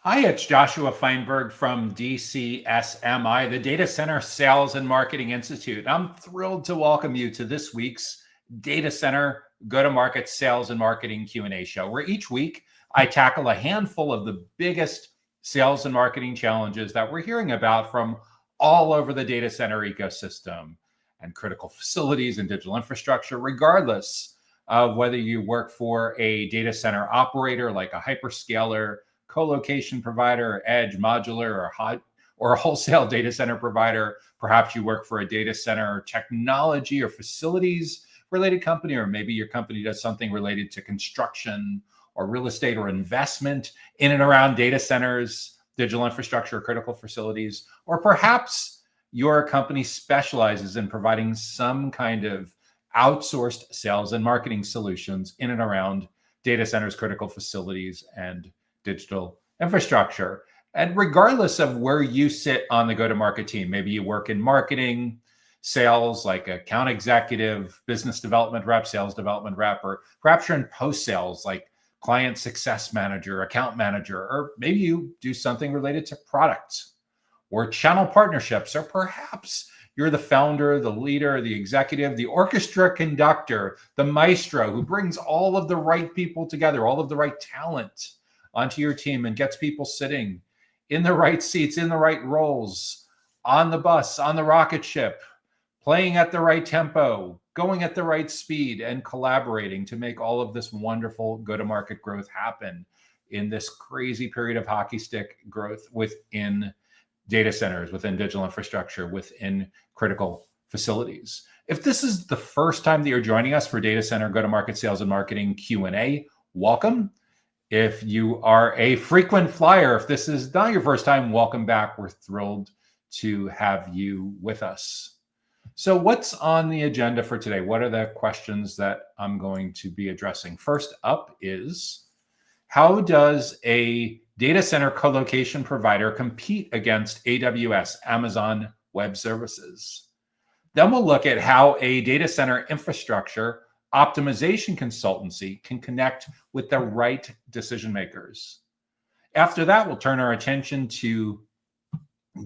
Hi, it's Joshua Feinberg from DCSMI, the Data Center Sales and Marketing Institute. I'm thrilled to welcome you to this week's Data Center Go-to-Market Sales and Marketing Q&A show, where each week I tackle a handful of the biggest sales and marketing challenges that we're hearing about from all over the data center ecosystem and critical facilities and digital infrastructure, regardless of whether you work for a data center operator like a hyperscaler, co-location provider, edge, modular, or a wholesale data center provider. Perhaps you work for a data center technology or facilities related company, or maybe your company does something related to construction or real estate or investment in and around data centers, digital infrastructure, critical facilities, or perhaps your company specializes in providing some kind of outsourced sales and marketing solutions in and around data centers, critical facilities, and digital infrastructure. And regardless of where you sit on the go-to-market team, maybe you work in marketing, sales, like account executive, business development rep, sales development rep, or perhaps you're in post-sales, like client success manager, account manager, or maybe you do something related to products or channel partnerships, or perhaps you're the founder, the leader, the executive, the orchestra conductor, the maestro who brings all of the right people together, all of the right talent onto your team and gets people sitting in the right seats, in the right roles, on the bus, on the rocket ship, playing at the right tempo, going at the right speed, and collaborating to make all of this wonderful go-to-market growth happen in this crazy period of hockey stick growth within data centers, within digital infrastructure, within critical facilities. If this is the first time that you're joining us for Data Center Go-to-Market Sales and Marketing Q&A, welcome. If you are a frequent flyer, if this is not your first time, welcome back. We're thrilled to have you with us. So what's on the agenda for today? What are the questions that I'm going to be addressing? First up is, how does a data center colocation provider compete against AWS, Amazon Web Services? Then we'll look at how a data center infrastructure optimization consultancy can connect with the right decision makers. After that, we'll turn our attention to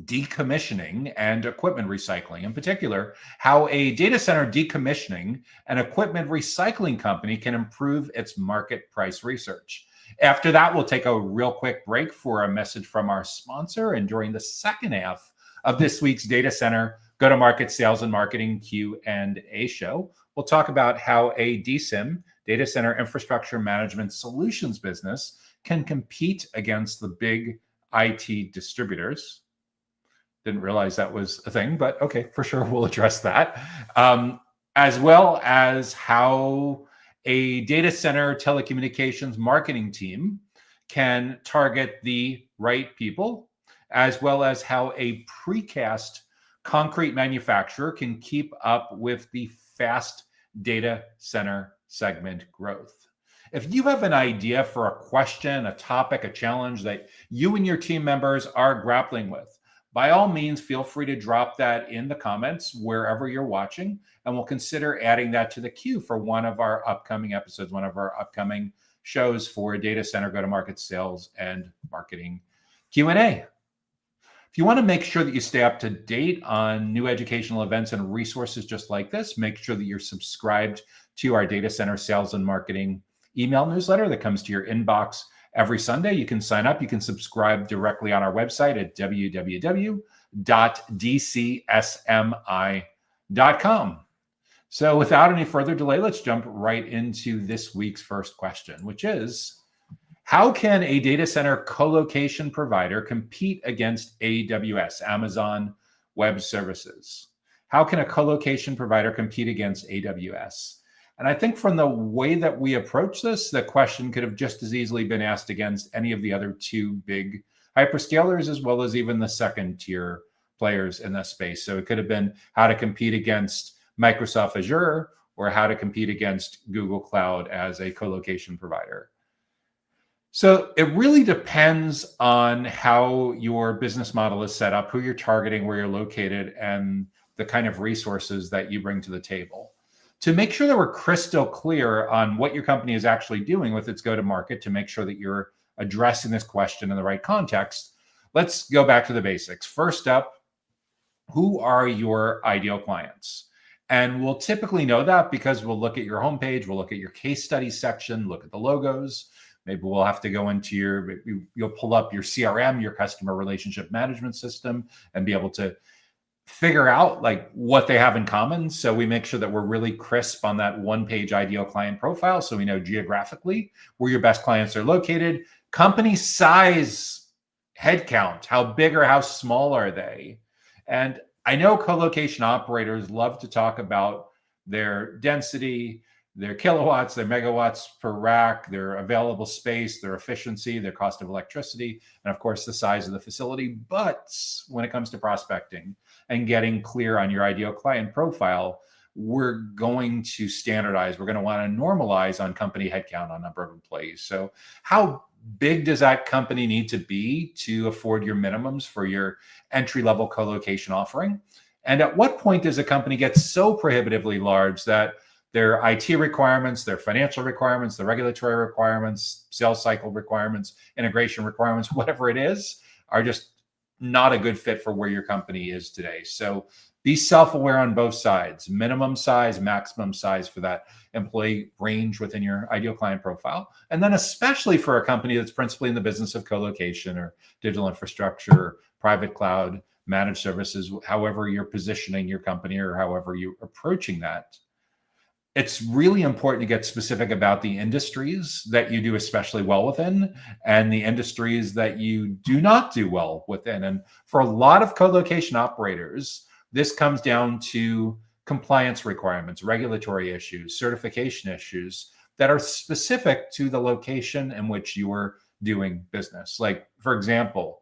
decommissioning and equipment recycling. In particular, how a data center decommissioning and equipment recycling company can improve its market price research. After that, we'll take a real quick break for a message from our sponsor. And during the second half of this week's Data Center Go-to-Market Sales and Marketing Q&A show, we'll talk about how a DCIM, Data Center Infrastructure Management Solutions business, can compete against the big IT distributors. Didn't realize that was a thing, but okay, for sure, we'll address that. As well as how a data center telecommunications marketing team can target the right people, as well as how a precast concrete manufacturer can keep up with the fast data center segment growth. If you have an idea for a question, a topic, a challenge that you and your team members are grappling with, by all means, feel free to drop that in the comments wherever you're watching, and we'll consider adding that to the queue for one of our upcoming episodes, one of our upcoming shows for Data Center Go-to-Market Sales and Marketing Q&A. If you want to make sure that you stay up to date on new educational events and resources just like this, make sure that you're subscribed to our Data Center Sales and Marketing email newsletter that comes to your inbox every Sunday. You can sign up. You can subscribe directly on our website at www.dcsmi.com. So without any further delay, let's jump right into this week's first question, which is, how can a data center colocation provider compete against AWS, Amazon Web Services? How can a colocation provider compete against AWS? And I think from the way that we approach this, the question could have just as easily been asked against any of the other two big hyperscalers, as well as even the second tier players in this space. So it could have been how to compete against Microsoft Azure or how to compete against Google Cloud as a colocation provider. So it really depends on how your business model is set up, who you're targeting, where you're located, and the kind of resources that you bring to the table. To make sure that we're crystal clear on what your company is actually doing with its go-to-market, to make sure that you're addressing this question in the right context, let's go back to the basics. First up, who are your ideal clients? And we'll typically know that because we'll look at your homepage, we'll look at your case study section, look at the logos. Maybe we'll have to go into you'll pull up your CRM, your customer relationship management system, and be able to figure out like what they have in common. So we make sure that we're really crisp on that one-page ideal client profile. So we know geographically where your best clients are located, company size, headcount, how big or how small are they? And I know co-location operators love to talk about their density, their kilowatts, their megawatts per rack, their available space, their efficiency, their cost of electricity, and of course, the size of the facility. But when it comes to prospecting and getting clear on your ideal client profile, we're going to standardize. We're going to want to normalize on company headcount on number of employees. So how big does that company need to be to afford your minimums for your entry-level co-location offering? And at what point does a company get so prohibitively large that their IT requirements, their financial requirements, the regulatory requirements, sales cycle requirements, integration requirements, whatever it is, are just not a good fit for where your company is today? So be self-aware on both sides, minimum size, maximum size for that employee range within your ideal client profile. And then especially for a company that's principally in the business of co-location or digital infrastructure, private cloud, managed services, however you're positioning your company or however you're approaching that, it's really important to get specific about the industries that you do especially well within and the industries that you do not do well within. And for a lot of co-location operators, this comes down to compliance requirements, regulatory issues, certification issues that are specific to the location in which you are doing business. Like, for example,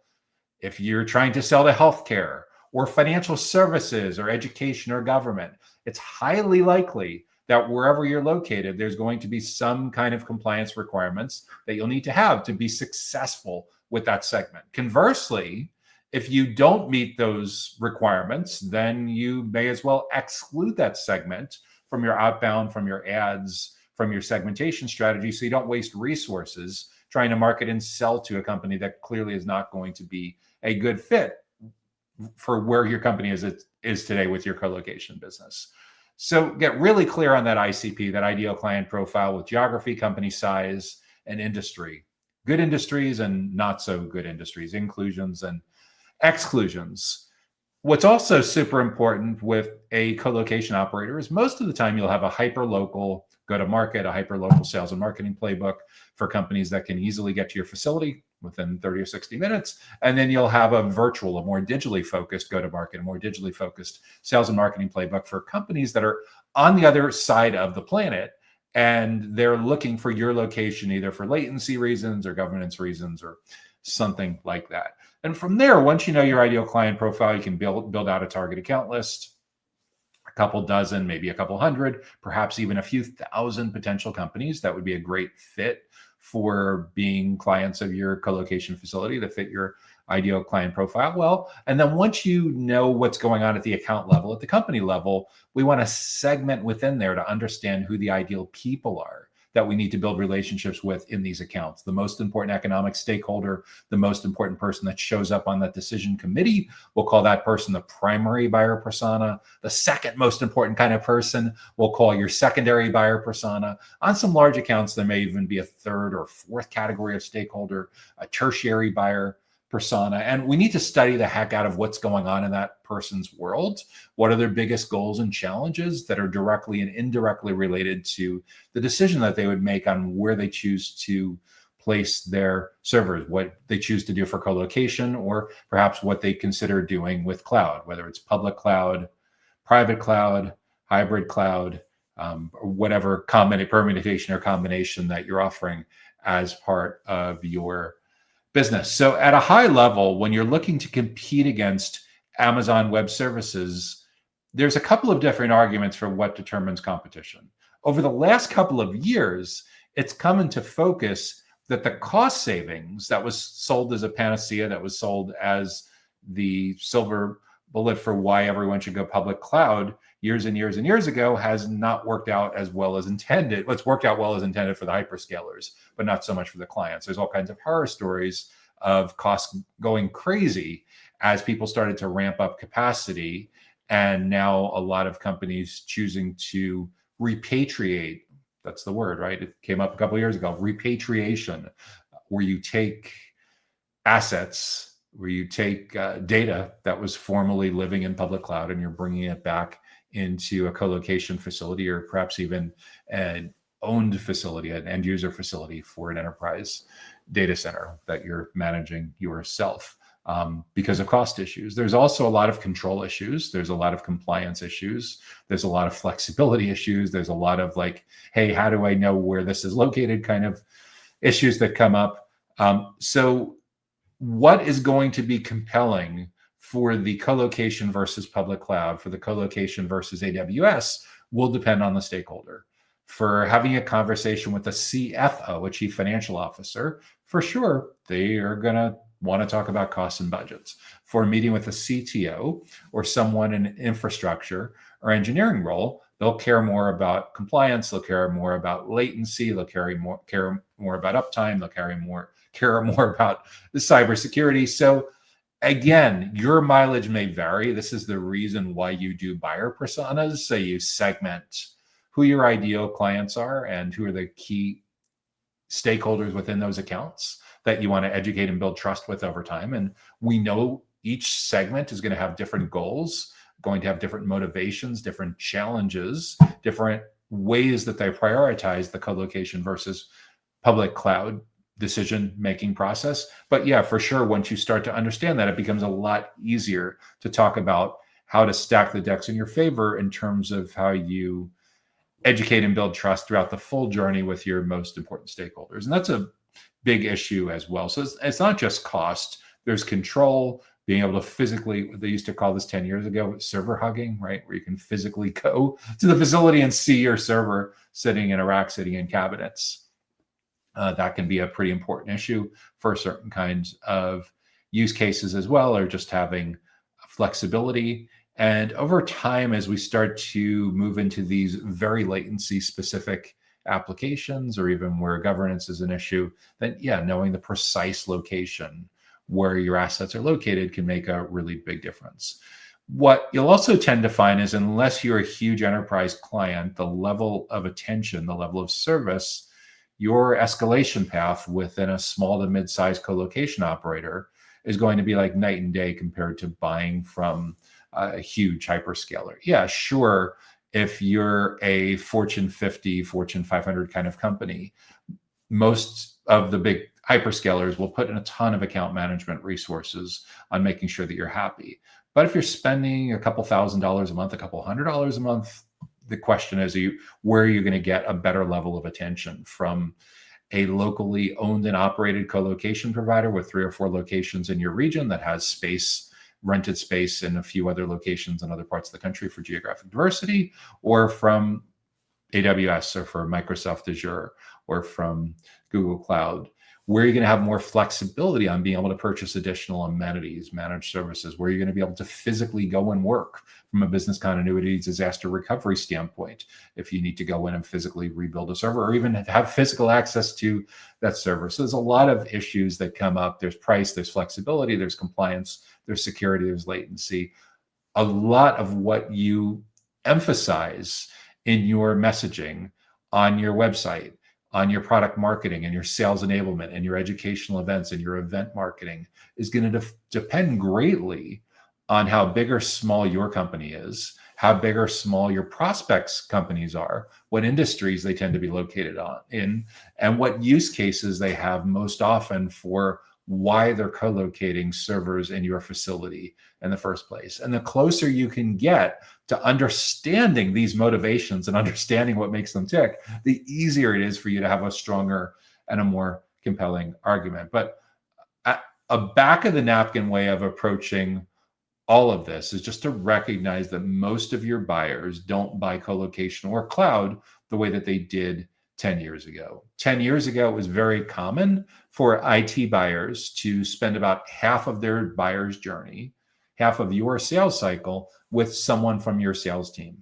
if you're trying to sell to healthcare or financial services or education or government, it's highly likely that wherever you're located, there's going to be some kind of compliance requirements that you'll need to have to be successful with that segment. Conversely, if you don't meet those requirements, then you may as well exclude that segment from your outbound, from your ads, from your segmentation strategy, so you don't waste resources trying to market and sell to a company that clearly is not going to be a good fit for where your company is today with your co-location business. So get really clear on that ICP, that ideal client profile, with geography, company size, and industry. Good industries and not so good industries, inclusions and exclusions. What's also super important with a co-location operator is most of the time you'll have a hyper-local go-to-market, a hyper-local sales and marketing playbook for companies that can easily get to your facility within 30 or 60 minutes. And then you'll have a virtual, a more digitally focused go-to-market, a more digitally focused sales and marketing playbook for companies that are on the other side of the planet. And they're looking for your location either for latency reasons or governance reasons or something like that. And from there, once you know your ideal client profile, you can build out a target account list, a couple dozen, maybe a couple hundred, perhaps even a few thousand potential companies that would be a great fit for being clients of your co-location facility that fit your ideal client profile well. And then once you know what's going on at the account level, at the company level, we want to segment within there to understand who the ideal people are that we need to build relationships with in these accounts. The most important economic stakeholder, the most important person that shows up on that decision committee, we'll call that person the primary buyer persona. The second most important kind of person, we'll call your secondary buyer persona. On some large accounts, there may even be a third or fourth category of stakeholder, a tertiary buyer persona. And we need to study the heck out of what's going on in that person's world. What are their biggest goals and challenges that are directly and indirectly related to the decision that they would make on where they choose to place their servers, what they choose to do for co-location, or perhaps what they consider doing with cloud, whether it's public cloud, private cloud, hybrid cloud, or whatever permutation or combination that you're offering as part of your business. So at a high level, when you're looking to compete against Amazon Web Services, there's a couple of different arguments for what determines competition. Over the last couple of years, it's come into focus that the cost savings that was sold as a panacea, that was sold as the silver bullet for why everyone should go public cloud, years and years and years ago has not worked out as well as intended. What's worked out well as intended for the hyperscalers, but not so much for the clients. There's all kinds of horror stories of costs going crazy as people started to ramp up capacity. And now a lot of companies choosing to repatriate. That's the word, right? It came up a couple of years ago, repatriation, where you take assets, where you take data that was formerly living in public cloud and you're bringing it back into a co-location facility, or perhaps even an owned facility, an end user facility for an enterprise data center that you're managing yourself. Because of cost issues. There's also a lot of control issues. There's a lot of compliance issues. There's a lot of flexibility issues. There's a lot of like, hey, how do I know where this is located kind of issues that come up. So what is going to be compelling for the co-location versus public cloud, for the co-location versus AWS, will depend on the stakeholder. For having a conversation with a CFO, a chief financial officer, for sure, they are going to want to talk about costs and budgets. For a meeting with a CTO or someone in infrastructure or engineering role, they'll care more about compliance, they'll care more about latency, they'll care more about uptime, they'll care more about the cybersecurity. So again, your mileage may vary. This is the reason why you do buyer personas. So you segment who your ideal clients are and who are the key stakeholders within those accounts that you want to educate and build trust with over time. And we know each segment is going to have different goals, going to have different motivations, different challenges, different ways that they prioritize the co-location versus public cloud decision-making process. But yeah, for sure, once you start to understand that, it becomes a lot easier to talk about how to stack the decks in your favor in terms of how you educate and build trust throughout the full journey with your most important stakeholders. And that's a big issue as well. So it's not just cost. There's control, being able to physically, they used to call this 10 years ago, server hugging, right? Where you can physically go to the facility and see your server sitting in a rack, sitting in cabinets. That can be a pretty important issue for certain kinds of use cases as well, or just having flexibility. And over time, as we start to move into these very latency specific applications, or even where governance is an issue, then yeah, knowing the precise location where your assets are located can make a really big difference. What you'll also tend to find is, unless you're a huge enterprise client, the level of attention, the level of service, your escalation path within a small to mid-sized co-location operator is going to be like night and day compared to buying from a huge hyperscaler. Yeah, sure. If you're a Fortune 50, Fortune 500 kind of company, most of the big hyperscalers will put in a ton of account management resources on making sure that you're happy. But if you're spending a couple $1,000s a month, a couple $100s a month, the question is, where are you going to get a better level of attention from a locally owned and operated co-location provider with 3 or 4 locations in your region that has space, rented space in a few other locations in other parts of the country for geographic diversity, or from AWS, or from Microsoft Azure, or from Google Cloud, where you're going to have more flexibility on being able to purchase additional amenities, managed services, where you're going to be able to physically go and work from a business continuity, disaster recovery standpoint, if you need to go in and physically rebuild a server, or even have physical access to that server. So there's a lot of issues that come up. There's price, there's flexibility, there's compliance, there's security, there's latency. A lot of what you emphasize in your messaging on your website, on your product marketing and your sales enablement and your educational events and your event marketing is going to depend greatly on how big or small your company is, how big or small your prospects' companies are, what industries they tend to be located in, and what use cases they have most often for why they're co-locating servers in your facility in the first place. And the closer you can get to understanding these motivations and understanding what makes them tick, the easier it is for you to have a stronger and a more compelling argument. But a back of the napkin way of approaching all of this is just to recognize that most of your buyers don't buy co-location or cloud the way that they did 10 years ago. 10 years ago, it was very common for IT buyers to spend about half of their buyer's journey, half of your sales cycle, with someone from your sales team.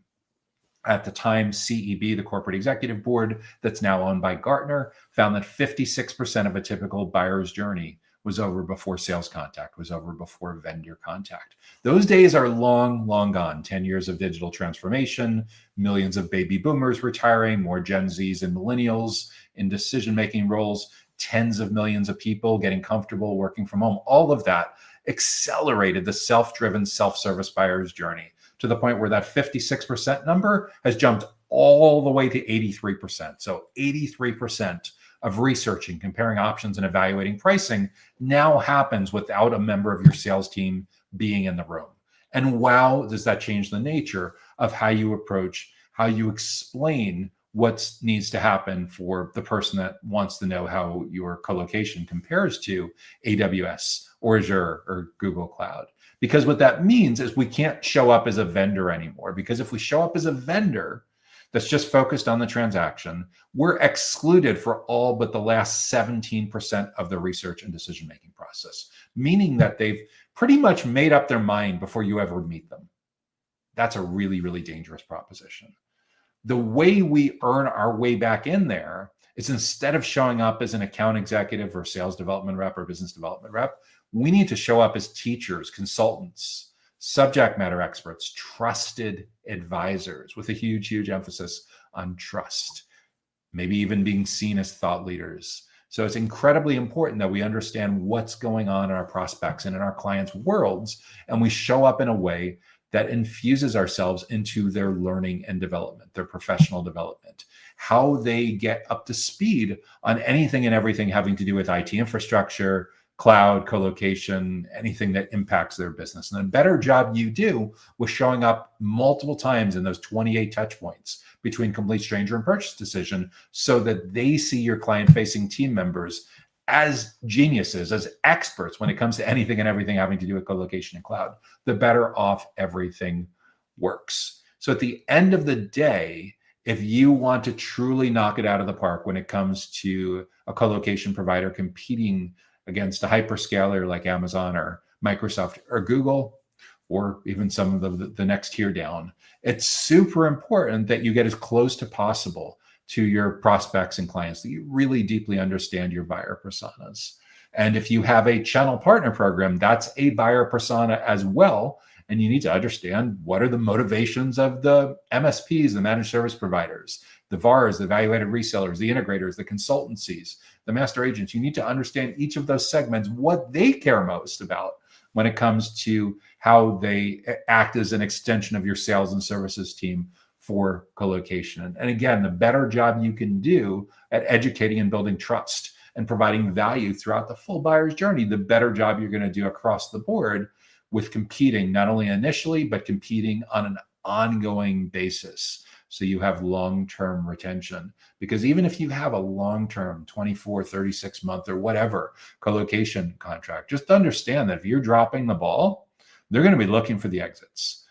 At the time, CEB, the corporate executive board that's now owned by Gartner, found that 56% of a typical buyer's journey was over before sales contact, was over before vendor contact. Those days are long, long gone. 10 years of digital transformation, millions of baby boomers retiring, more Gen Zs and millennials in decision-making roles, tens of millions of people getting comfortable working from home. All of that accelerated the self-driven, self-service buyer's journey to the point where that 56% number has jumped all the way to 83%. So 83% of researching, comparing options, and evaluating pricing now happens without a member of your sales team being in the room. And wow, does that change the nature of how you approach, how you explain what needs to happen for the person that wants to know how your colocation compares to AWS or Azure or Google Cloud. Because what that means is we can't show up as a vendor anymore. Because if we show up as a vendor that's just focused on the transaction, we're excluded for all but the last 17% of the research and decision-making process, meaning that they've pretty much made up their mind before you ever meet them. That's a really, really dangerous proposition. The way we earn our way back in there is, instead of showing up as an account executive or sales development rep or business development rep, we need to show up as teachers, consultants, subject matter experts, trusted advisors with a huge, huge emphasis on trust, maybe even being seen as thought leaders. So it's incredibly important that we understand what's going on in our prospects and in our clients' worlds, and we show up in a way that infuses ourselves into their learning and development, their professional development, how they get up to speed on anything and everything having to do with IT infrastructure, cloud, colocation, anything that impacts their business. And the better job you do with showing up multiple times in those 28 touch points between complete stranger and purchase decision, so that they see your client-facing team members as geniuses, as experts when it comes to anything and everything having to do with colocation and cloud, the better off everything works. So at the end of the day, if you want to truly knock it out of the park when it comes to a colocation provider competing against a hyperscaler like Amazon or Microsoft or Google, or even some of the next tier down, it's super important that you get as close to possible to your prospects and clients, that you really deeply understand your buyer personas. And if you have a channel partner program, that's a buyer persona as well. And you need to understand what are the motivations of the MSPs, the managed service providers, the VARs, the evaluated resellers, the integrators, the consultancies, the master agents. You need to understand each of those segments, what they care most about when it comes to how they act as an extension of your sales and services team for colocation. And again, the better job you can do at educating and building trust and providing value throughout the full buyer's journey, the better job you're going to do across the board with competing, not only initially, but competing on an ongoing basis. So you have long-term retention. Because even if you have a long-term 24, 36 month or whatever colocation contract, just understand that if you're dropping the ball, they're going to be looking for the exits.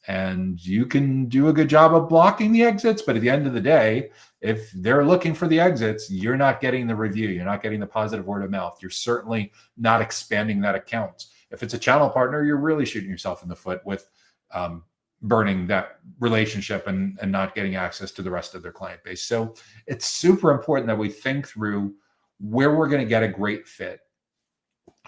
And you can do a good job of blocking the exits, but at the end of the day, if they're looking for the exits, you're not getting the review. You're not getting the positive word of mouth. You're certainly not expanding that account. If it's a channel partner, you're really shooting yourself in the foot with burning that relationship and not getting access to the rest of their client base. So it's super important that we think through where we're going to get a great fit.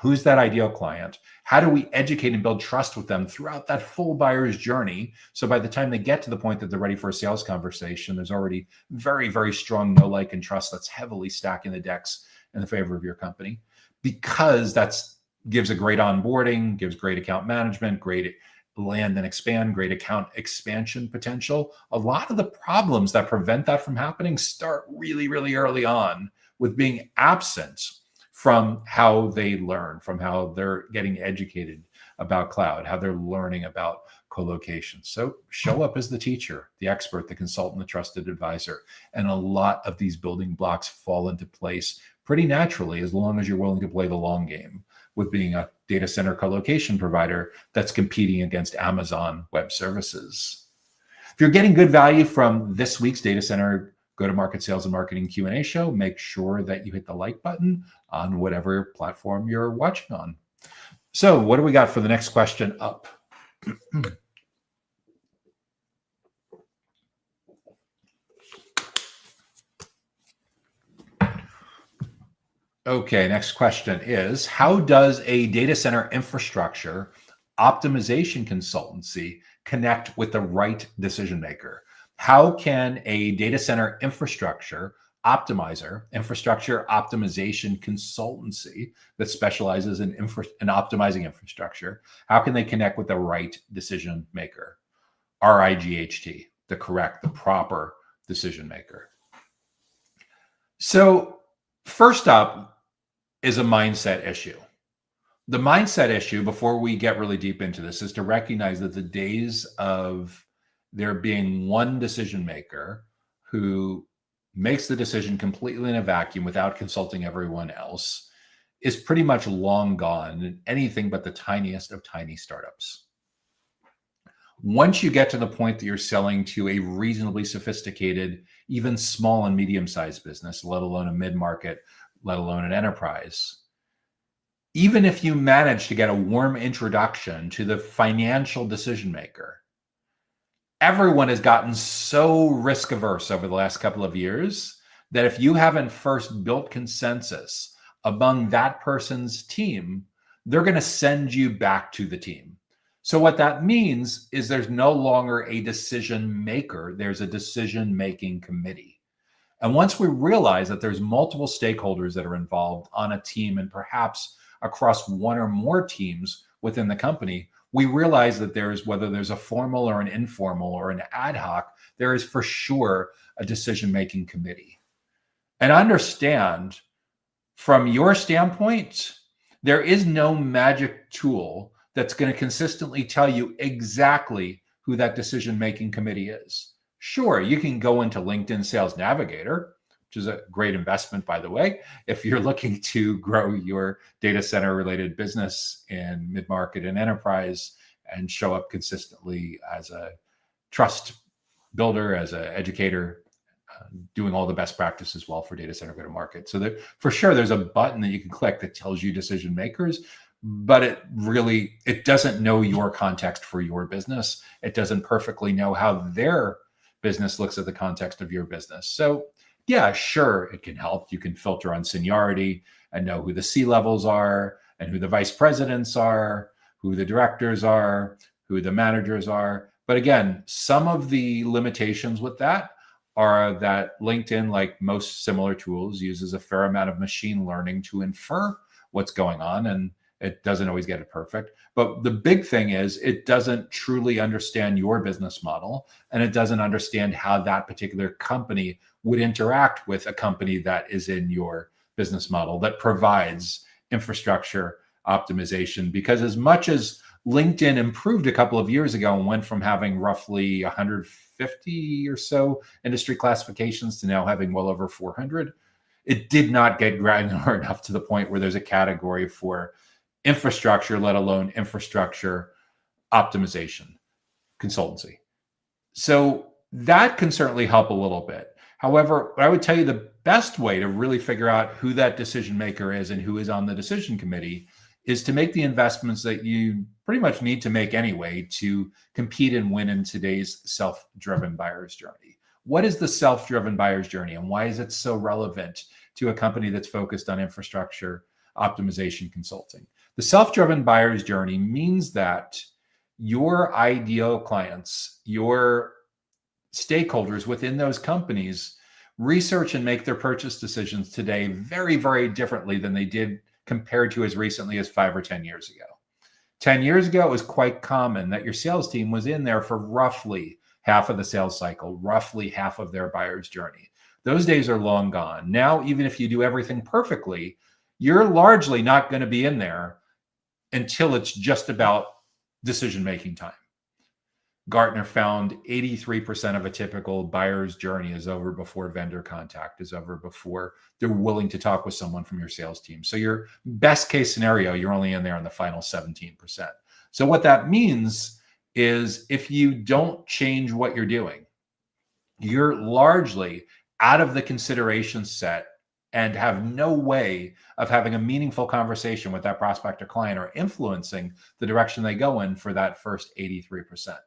Who's that ideal client? How do we educate and build trust with them throughout that full buyer's journey? So by the time they get to the point that they're ready for a sales conversation, there's already very, very strong know, like, and trust that's heavily stacking the decks in the favor of your company, because that's gives a great onboarding, gives great account management, great land and expand, great account expansion potential. A lot of the problems that prevent that from happening start really, really early on with being absent from how they learn, from how they're getting educated about cloud, how they're learning about colocation. So show up as the teacher, the expert, the consultant, the trusted advisor. And a lot of these building blocks fall into place pretty naturally, as long as you're willing to play the long game with being a data center colocation provider that's competing against Amazon Web Services. If you're getting good value from this week's Data Center Go-to-Market Sales and Marketing Q&A show, make sure that you hit the like button on whatever platform you're watching on. So what do we got for the next question up? Okay, next question is, how does a data center infrastructure optimization consultancy connect with the right decision maker? How can a data center infrastructure infrastructure optimization consultancy that specializes in optimizing infrastructure, how can they connect with the right decision maker? RIGHT, the proper decision maker. So, first up is a mindset issue. The mindset issue, before we get really deep into this, is to recognize that the days of there being one decision maker who makes the decision completely in a vacuum without consulting everyone else is pretty much long gone in anything but the tiniest of tiny startups. Once you get to the point that you're selling to a reasonably sophisticated, even small and medium-sized business, let alone a mid-market, let alone an enterprise, even if you manage to get a warm introduction to the financial decision maker, everyone has gotten so risk averse over the last couple of years that if you haven't first built consensus among that person's team, they're going to send you back to the team. So what that means is there's no longer a decision maker, there's a decision-making committee. And once we realize that there's multiple stakeholders that are involved on a team and perhaps across one or more teams within the company, we realize that there's, whether there's a formal or an informal or an ad hoc, there is for sure a decision-making committee. And understand, from your standpoint, there is no magic tool that's going to consistently tell you exactly who that decision-making committee is. Sure, you can go into LinkedIn Sales Navigator, which is a great investment, by the way, if you're looking to grow your data center related business in mid-market and enterprise and show up consistently as a trust builder, as an educator, doing all the best practices well for data center go-to-market. So there, for sure, there's a button that you can click that tells you decision makers, but it doesn't know your context for your business. It doesn't perfectly know how their business looks at the context of your business. So yeah, sure, it can help. You can filter on seniority and know who the C-levels are and who the vice presidents are, who the directors are, who the managers are. But again, some of the limitations with that are that LinkedIn, like most similar tools, uses a fair amount of machine learning to infer what's going on, and it doesn't always get it perfect. But the big thing is it doesn't truly understand your business model, and it doesn't understand how that particular company would interact with a company that is in your business model that provides infrastructure optimization. Because as much as LinkedIn improved a couple of years ago and went from having roughly 150 or so industry classifications to now having well over 400, it did not get granular enough to the point where there's a category for infrastructure, let alone infrastructure optimization consultancy. So that can certainly help a little bit. However, I would tell you the best way to really figure out who that decision maker is and who is on the decision committee is to make the investments that you pretty much need to make anyway to compete and win in today's self-driven buyer's journey. What is the self-driven buyer's journey, and why is it so relevant to a company that's focused on infrastructure optimization consulting? The self-driven buyer's journey means that your ideal clients, your stakeholders within those companies, research and make their purchase decisions today very, very differently than they did compared to as recently as 5 or 10 years ago. 10 years ago, it was quite common that your sales team was in there for roughly half of the sales cycle, roughly half of their buyer's journey. Those days are long gone. Now, even if you do everything perfectly, you're largely not going to be in there until it's just about decision-making time. Gartner found 83% of a typical buyer's journey is over before vendor contact, is over before they're willing to talk with someone from your sales team. So your best case scenario, you're only in there in the final 17%. So what that means is if you don't change what you're doing, you're largely out of the consideration set and have no way of having a meaningful conversation with that prospect or client or influencing the direction they go in for that first 83%.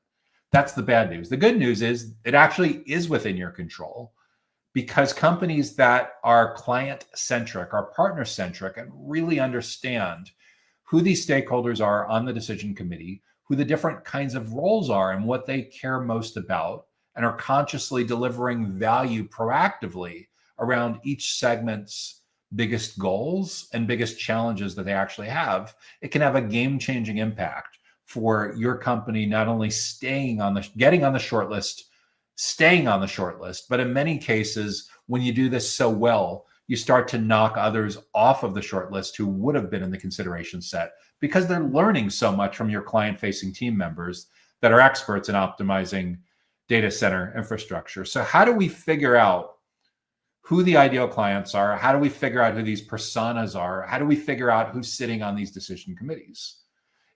That's the bad news. The good news is it actually is within your control because companies that are client-centric, are partner-centric, and really understand who these stakeholders are on the decision committee, who the different kinds of roles are and what they care most about, and are consciously delivering value proactively around each segment's biggest goals and biggest challenges that they actually have, it can have a game-changing impact for your company, not only getting on the short list, staying on the short list, but in many cases, when you do this so well, you start to knock others off of the short list who would have been in the consideration set because they're learning so much from your client-facing team members that are experts in optimizing data center infrastructure. So how do we figure out who the ideal clients are? How do we figure out who these personas are? How do we figure out who's sitting on these decision committees?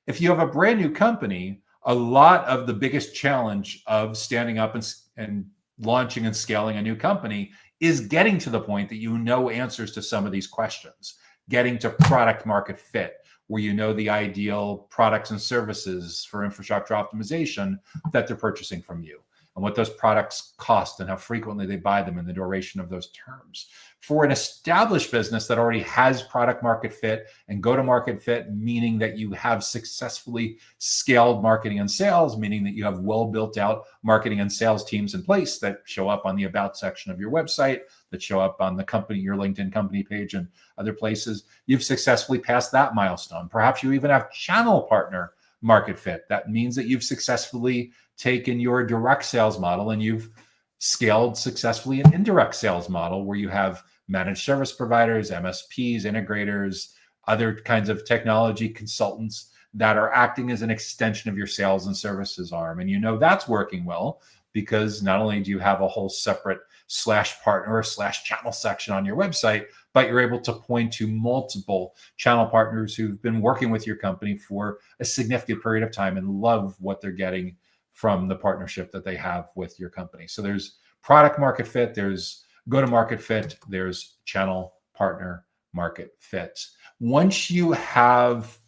If you have a brand new company, a lot of the biggest challenge of standing up and launching and scaling a new company is getting to the point that you know answers to some of these questions, getting to product market fit, where you know the ideal products and services for infrastructure optimization that they're purchasing from you, and what those products cost and how frequently they buy them and the duration of those terms. For an established business that already has product market fit and go-to-market fit, meaning that you have successfully scaled marketing and sales, meaning that you have well built out marketing and sales teams in place that show up on the about section of your website, that show up on the company, your LinkedIn company page and other places, you've successfully passed that milestone. Perhaps you even have channel partner market fit. That means that you've successfully taken your direct sales model and you've scaled successfully an indirect sales model where you have managed service providers, MSPs, integrators, other kinds of technology consultants that are acting as an extension of your sales and services arm. And you know that's working well because not only do you have a whole separate /partner or /channel section on your website, but you're able to point to multiple channel partners who've been working with your company for a significant period of time and love what they're getting from the partnership that they have with your company. So there's product market fit, there's go-to-market fit, there's channel partner market fit. Once you have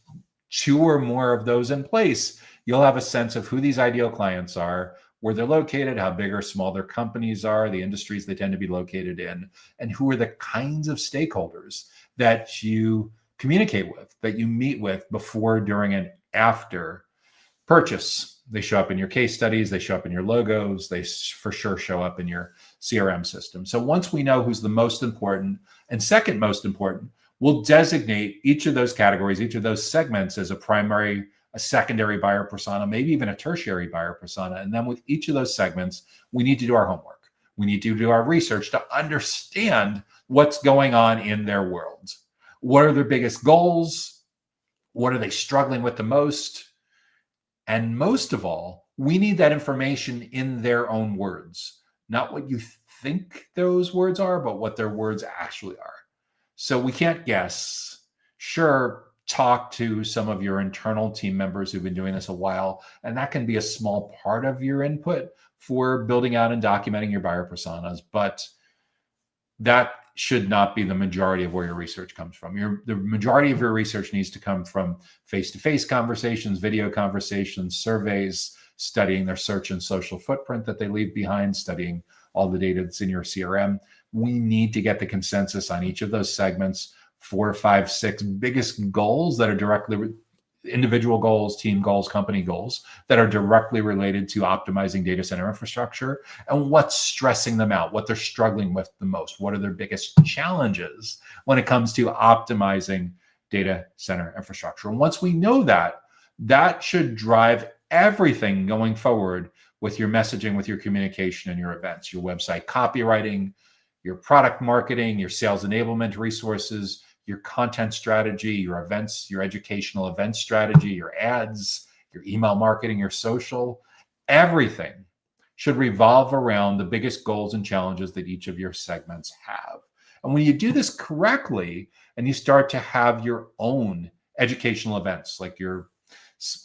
2 or more of those in place, you'll have a sense of who these ideal clients are, where they're located, how big or small their companies are, the industries they tend to be located in, and who are the kinds of stakeholders that you communicate with, that you meet with before, during, and after purchase. They show up in your case studies, they show up in your logos, they for sure show up in your CRM system. So once we know who's the most important and second most important, we'll designate each of those categories, each of those segments as a primary, a secondary buyer persona, maybe even a tertiary buyer persona. And then with each of those segments, we need to do our homework. We need to do our research to understand what's going on in their world. What are their biggest goals? What are they struggling with the most? And most of all, we need that information in their own words, not what you think those words are, but what their words actually are. So we can't guess. Sure, talk to some of your internal team members who've been doing this a while, and that can be a small part of your input for building out and documenting your buyer personas, but that should not be the majority of where your research comes from. The majority of your research needs to come from face-to-face conversations, video conversations, surveys, studying their search and social footprint that they leave behind, studying all the data that's in your CRM. We need to get the consensus on each of those segments, 4, 5, 6 biggest goals that are directly individual goals, team goals, company goals that are directly related to optimizing data center infrastructure, and what's stressing them out, what they're struggling with the most, what are their biggest challenges when it comes to optimizing data center infrastructure. And once we know that, that should drive everything going forward with your messaging, with your communication and your events, your website copywriting, your product marketing, your sales enablement resources, your content strategy, your events, your educational event strategy, your ads, your email marketing, your social, everything should revolve around the biggest goals and challenges that each of your segments have. And when you do this correctly and you start to have your own educational events, like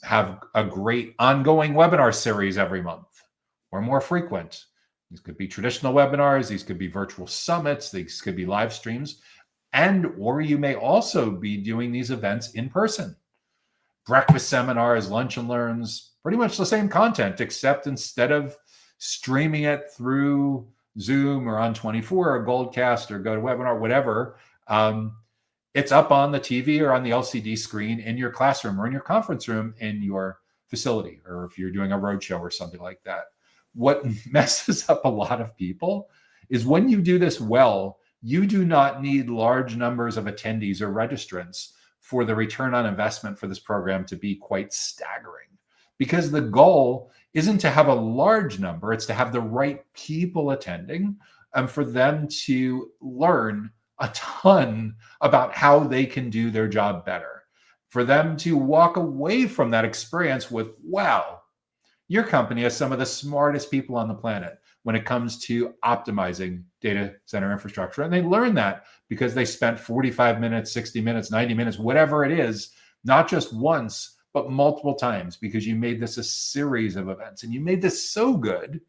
have a great ongoing webinar series every month or more frequent. These could be traditional webinars, these could be virtual summits, these could be live streams. Or you may also be doing these events in person. Breakfast seminars, lunch and learns, pretty much the same content, except instead of streaming it through Zoom or On24 or Goldcast or GoToWebinar, whatever, it's up on the TV or on the LCD screen in your classroom or in your conference room in your facility, or if you're doing a roadshow or something like that. What messes up a lot of people is when you do this well, you do not need large numbers of attendees or registrants for the return on investment for this program to be quite staggering. Because the goal isn't to have a large number, it's to have the right people attending and for them to learn a ton about how they can do their job better. For them to walk away from that experience with, wow, your company has some of the smartest people on the planet when it comes to optimizing data center infrastructure. And they learn that because they spent 45 minutes, 60 minutes, 90 minutes, whatever it is, not just once, but multiple times, because you made this a series of events. And you made this so good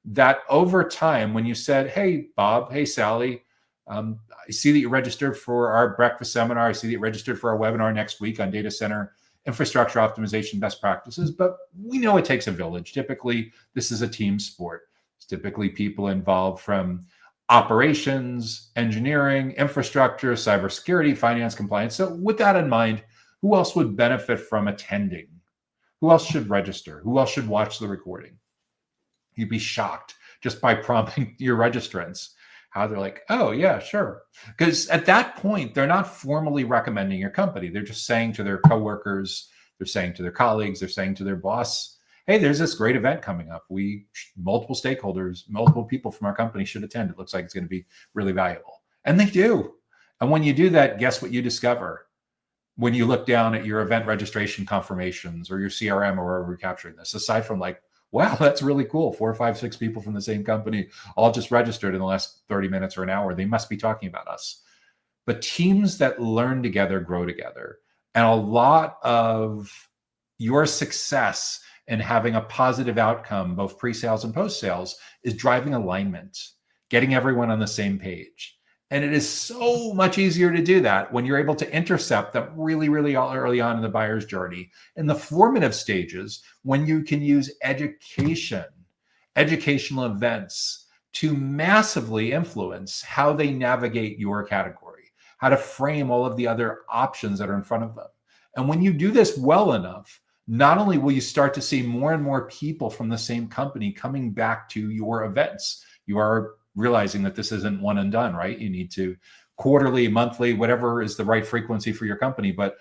that over time, when you said, hey, Bob, hey, Sally, I see that you registered for our breakfast seminar. I see that you registered for our webinar next week on data center infrastructure optimization best practices, but we know it takes a village. Typically, this is a team sport. It's typically people involved from operations, engineering, infrastructure, cybersecurity, finance, compliance. So with that in mind, who else would benefit from attending? Who else should register? Who else should watch the recording? You'd be shocked just by prompting your registrants how they're like, oh, yeah, sure. Because at that point, they're not formally recommending your company. They're just saying to their coworkers, they're saying to their colleagues, they're saying to their boss, hey, there's this great event coming up. Multiple stakeholders, multiple people from our company should attend. It looks like it's going to be really valuable. And they do. And when you do that, guess what you discover? When you look down at your event registration confirmations or your CRM or wherever we're capturing this, aside from like, wow, that's really cool. 4, 5, 6 people from the same company all just registered in the last 30 minutes or an hour. They must be talking about us. But teams that learn together grow together. And a lot of your success in having a positive outcome, both pre-sales and post-sales, is driving alignment, getting everyone on the same page. And it is so much easier to do that when you're able to intercept them really, really early on in the buyer's journey. In the formative stages, when you can use educational events to massively influence how they navigate your category, how to frame all of the other options that are in front of them. And when you do this well enough, not only will you start to see more and more people from the same company coming back to your events, you are realizing that this isn't one and done, right? You need to quarterly, monthly, whatever is the right frequency for your company. But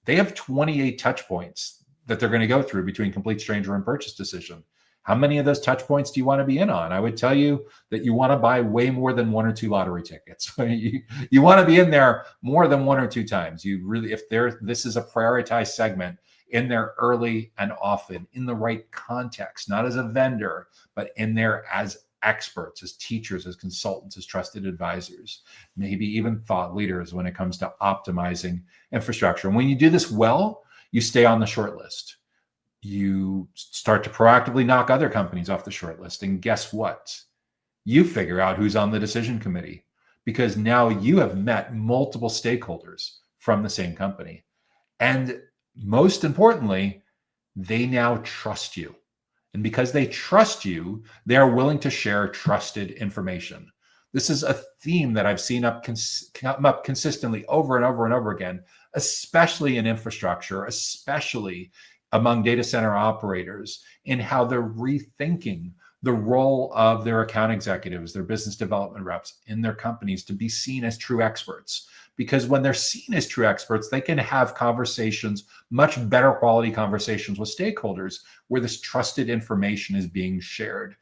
they have 28 touch points that they're going to go through between complete stranger and purchase decision. How many of those touch points do you want to be in on? I would tell you that you want to buy way more than 1 or 2 lottery tickets. You want to be in there more than 1 or 2 times. You really, if this is a prioritized segment, in there early and often, in the right context, not as a vendor, but in there as experts, as teachers, as consultants, as trusted advisors, maybe even thought leaders when it comes to optimizing infrastructure. And when you do this well, you stay on the short list. You start to proactively knock other companies off the short list. And guess what? You figure out who's on the decision committee because now you have met multiple stakeholders from the same company. And most importantly, they now trust you. And because they trust you, they are willing to share trusted information. This is a theme that I've seen come up consistently over and over and over again, especially in infrastructure, especially among data center operators, in how they're rethinking the role of their account executives, their business development reps in their companies to be seen as true experts. Because when they're seen as true experts, they can have conversations, much better quality conversations with stakeholders where this trusted information is being shared.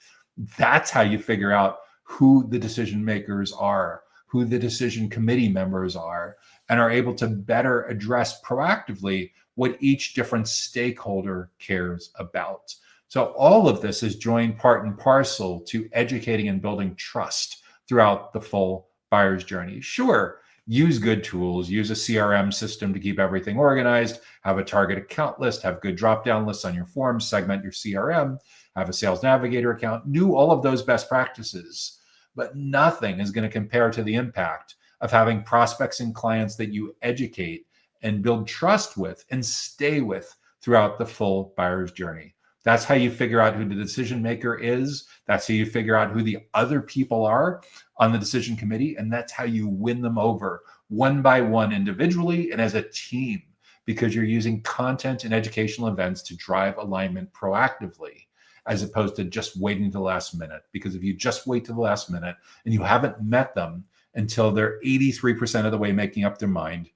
That's how you figure out who the decision makers are, who the decision committee members are, and are able to better address proactively what each different stakeholder cares about. So all of this is joined part and parcel to educating and building trust throughout the full buyer's journey. Sure, use good tools, use a CRM system to keep everything organized, have a target account list, have good drop-down lists on your forms, segment your CRM, have a sales navigator account, do all of those best practices. But nothing is going to compare to the impact of having prospects and clients that you educate and build trust with and stay with throughout the full buyer's journey. That's how you figure out who the decision maker is. That's how you figure out who the other people are on the decision committee. And that's how you win them over one by one individually and as a team, because you're using content and educational events to drive alignment proactively, as opposed to just waiting to the last minute. Because if you just wait to the last minute and you haven't met them until they're 83% of the way making up their mind,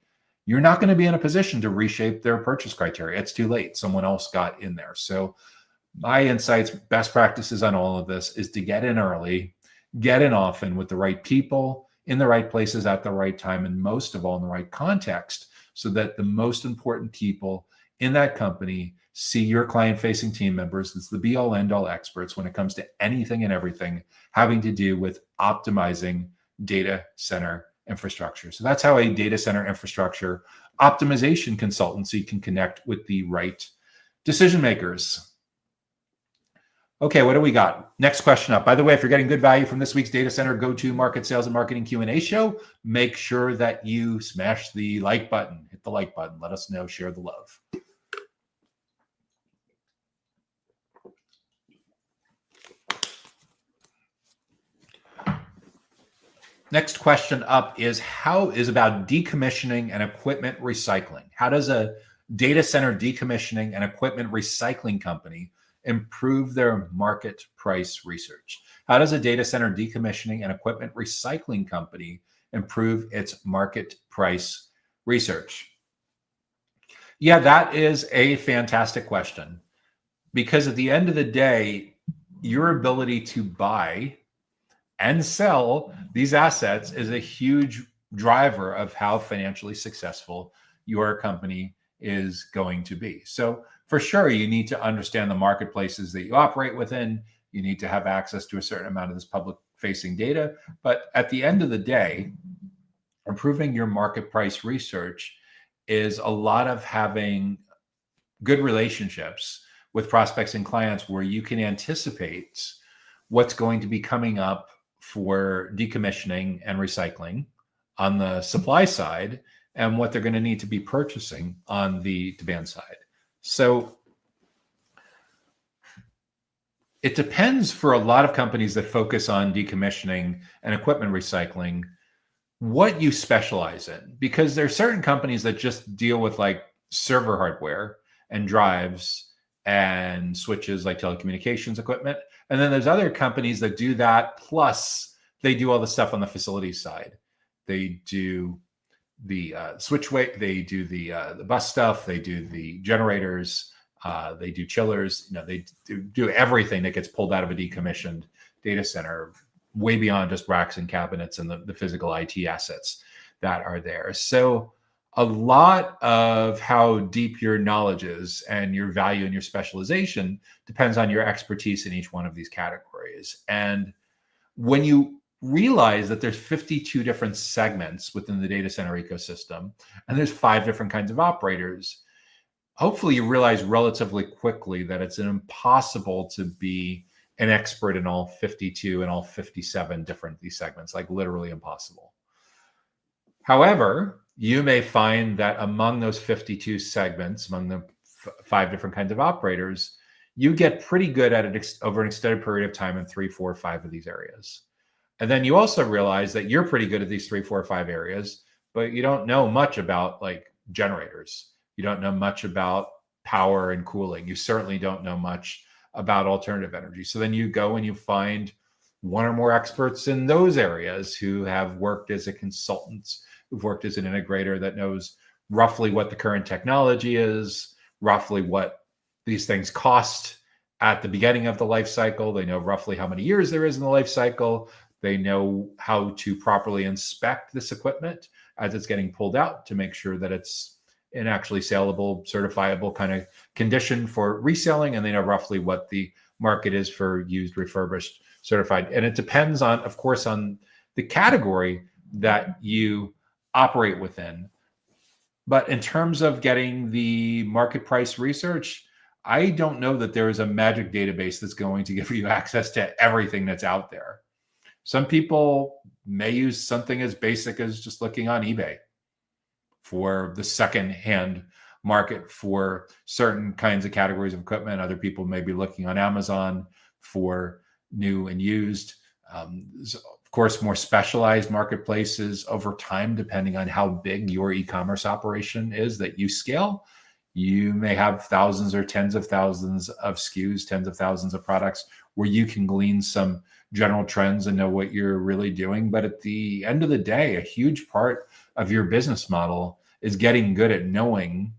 you're not going to be in a position to reshape their purchase criteria. It's too late. Someone else got in there. So my insights, best practices on all of this is to get in early, get in often with the right people in the right places at the right time, and most of all in the right context, so that the most important people in that company see your client-facing team members as the be-all, end-all experts when it comes to anything and everything having to do with optimizing data center infrastructure. So that's how a data center infrastructure optimization consultancy can connect with the right decision makers. Okay, what do we got? Next question up. By the way, if you're getting good value from this week's Data Center Go-To-Market Sales and Marketing Q&A show, make sure that you smash the like button. Hit the like button. Let us know. Share the love. Next question up is about decommissioning and equipment recycling. How does a data center decommissioning and equipment recycling company improve their market price research? How does a data center decommissioning and equipment recycling company improve its market price research? Yeah, that is a fantastic question, because at the end of the day, your ability to buy and sell these assets is a huge driver of how financially successful your company is going to be. So for sure, you need to understand the marketplaces that you operate within. You need to have access to a certain amount of this public facing data. But at the end of the day, improving your market price research is a lot of having good relationships with prospects and clients where you can anticipate what's going to be coming up for decommissioning and recycling on the supply side and what they're going to need to be purchasing on the demand side. So it depends for a lot of companies that focus on decommissioning and equipment recycling, what you specialize in, because there are certain companies that just deal with like server hardware and drives and switches, like telecommunications equipment. And then there's other companies that do that, plus they do all the stuff on the facility side. They do the switchway, they do the bus stuff, they do the generators, they do chillers. They do everything that gets pulled out of a decommissioned data center, way beyond just racks and cabinets and the physical IT assets that are there. So a lot of how deep your knowledge is and your value and your specialization depends on your expertise in each one of these categories. And when you realize that there's 52 different segments within the data center ecosystem, and there's 5 different kinds of operators, hopefully you realize relatively quickly that it's impossible to be an expert in all 52 and all 57 different these segments, like literally impossible. However, you may find that among those 52 segments, among the 5 different kinds of operators, you get pretty good at it over an extended period of time in 3, 4, 5 of these areas. And then you also realize that you're pretty good at these 3, 4, 5 areas, but you don't know much about like generators. You don't know much about power and cooling. You certainly don't know much about alternative energy. So then you go and you find one or more experts in those areas who have worked as a consultant, who've worked as an integrator that knows roughly what the current technology is, roughly what these things cost at the beginning of the life cycle. They know roughly how many years there is in the life cycle. They know how to properly inspect this equipment as it's getting pulled out to make sure that it's in actually saleable, certifiable kind of condition for reselling. And they know roughly what the market is for used, refurbished, certified. And it depends on, of course, on the category that you operate within. But in terms of getting the market price research, I don't know that there is a magic database that's going to give you access to everything that's out there. Some people may use something as basic as just looking on eBay for the second-hand market for certain kinds of categories of equipment. Other people may be looking on Amazon for new and used. Of course, more specialized marketplaces over time, depending on how big your e-commerce operation is that you scale. You may have thousands or tens of thousands of SKUs, tens of thousands of products where you can glean some general trends and know what you're really doing. But at the end of the day, a huge part of your business model is getting good at knowing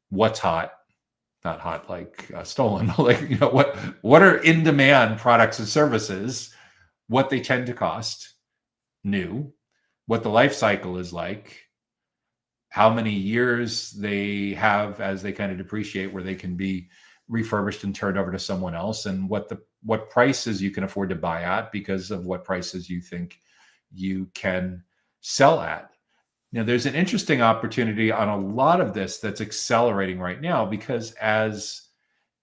what's hot, not hot like stolen, but like, what are in demand products and services, what they tend to cost new, what the life cycle is like, how many years they have as they kind of depreciate where they can be refurbished and turned over to someone else, and what prices you can afford to buy at because of what prices you think you can sell at. There's an interesting opportunity on a lot of this that's accelerating right now, because as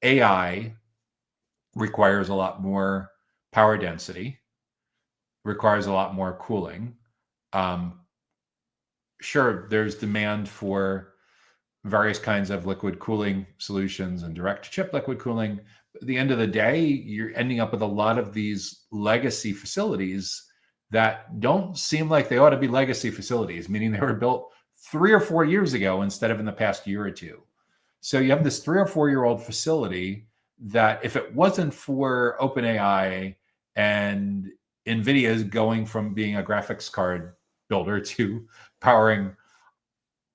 AI requires a lot more power density, requires a lot more cooling. Sure, there's demand for various kinds of liquid cooling solutions and direct-to-chip liquid cooling. At the end of the day, you're ending up with a lot of these legacy facilities that don't seem like they ought to be legacy facilities, meaning they were built 3 or 4 years ago instead of in the past year or two. So you have this 3 or 4 year old facility that, if it wasn't for OpenAI and NVIDIA is going from being a graphics card builder to powering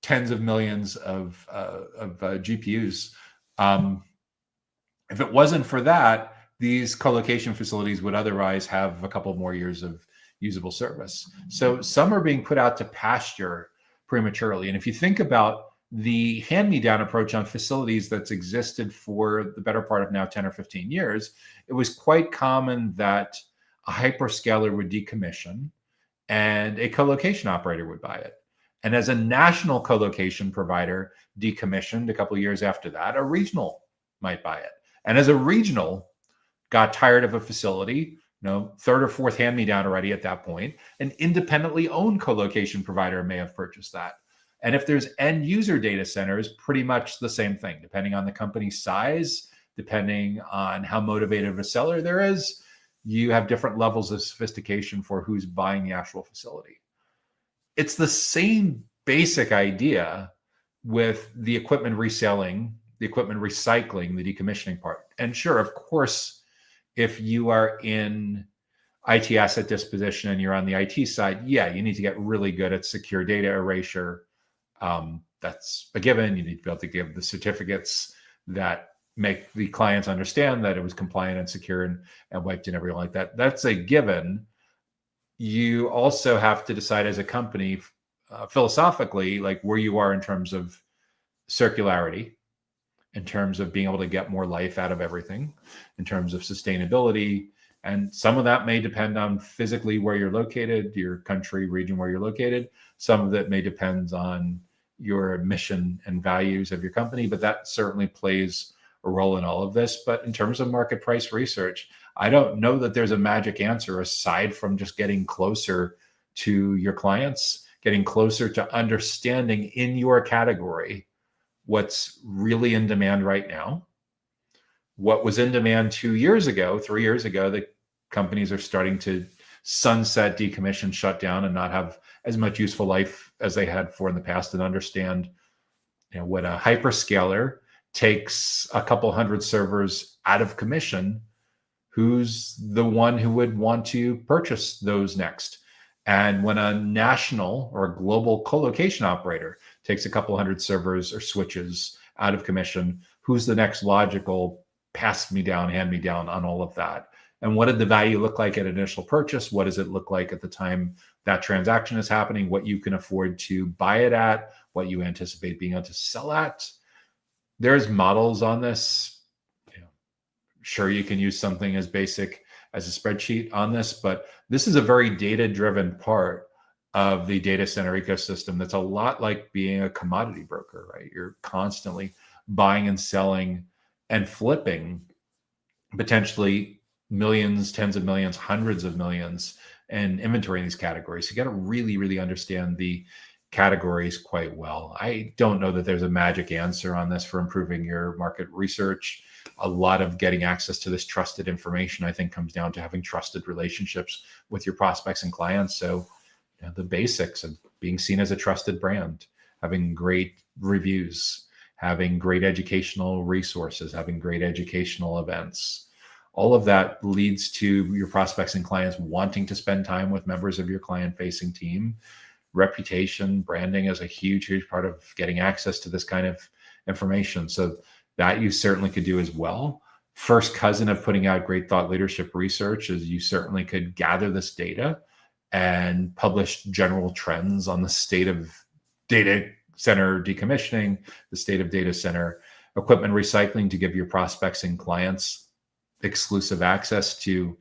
tens of millions of GPUs, if it wasn't for that, these co-location facilities would otherwise have a couple more years of usable service. So some are being put out to pasture prematurely. And if you think about the hand-me-down approach on facilities that's existed for the better part of now 10 or 15 years, it was quite common that a hyperscaler would decommission and a co-location operator would buy it. And as a national co-location provider decommissioned a couple of years after that, a regional might buy it. And as a regional got tired of a facility, third or fourth hand-me-down already at that point, an independently owned co-location provider may have purchased that. And if there's end user data centers, pretty much the same thing, depending on the company's size, depending on how motivated of a seller there is, you have different levels of sophistication for who's buying the actual facility. It's the same basic idea with the equipment reselling, the equipment recycling, the decommissioning part. And sure, of course, if you are in IT asset disposition and you're on the IT side, yeah, you need to get really good at secure data erasure. That's a given. You need to be able to give the certificates that make the clients understand that it was compliant and secure and wiped and everything like that. That's a given. You also have to decide as a company, philosophically, like where you are in terms of circularity, in terms of being able to get more life out of everything, in terms of sustainability. And some of that may depend on physically where you're located, your country, region where you're located. Some of it may depend on your mission and values of your company, but that certainly plays a role in all of this. But in terms of market price research, I don't know that there's a magic answer aside from just getting closer to your clients, getting closer to understanding in your category what's really in demand right now. What was in demand 2 years ago, 3 years ago, the companies are starting to sunset, decommission, shut down, and not have as much useful life as they had for in the past, and understand what a hyperscaler takes a couple hundred servers out of commission, who's the one who would want to purchase those next. And when a national or a global co-location operator takes a couple hundred servers or switches out of commission, who's the next logical pass me down, hand me down on all of that? And what did the value look like at initial purchase? What does it look like at the time that transaction is happening? What you can afford to buy it at? What you anticipate being able to sell at? There's models on this. Sure, you can use something as basic as a spreadsheet on this, but this is a very data-driven part of the data center ecosystem that's a lot like being a commodity broker, right? You're constantly buying and selling and flipping potentially millions, tens of millions, hundreds of millions in inventory in these categories. You got to really, really understand the categories quite well. I don't know that there's a magic answer on this for improving your market research. A lot of getting access to this trusted information, I think, comes down to having trusted relationships with your prospects and clients. So, the basics of being seen as a trusted brand, having great reviews, having great educational resources, having great educational events. All of that leads to your prospects and clients wanting to spend time with members of your client-facing team. Reputation, branding is a huge, huge part of getting access to this kind of information. So that you certainly could do as well. First cousin of putting out great thought leadership research is you certainly could gather this data and publish general trends on the state of data center decommissioning, the state of data center equipment recycling, to give your prospects and clients exclusive access to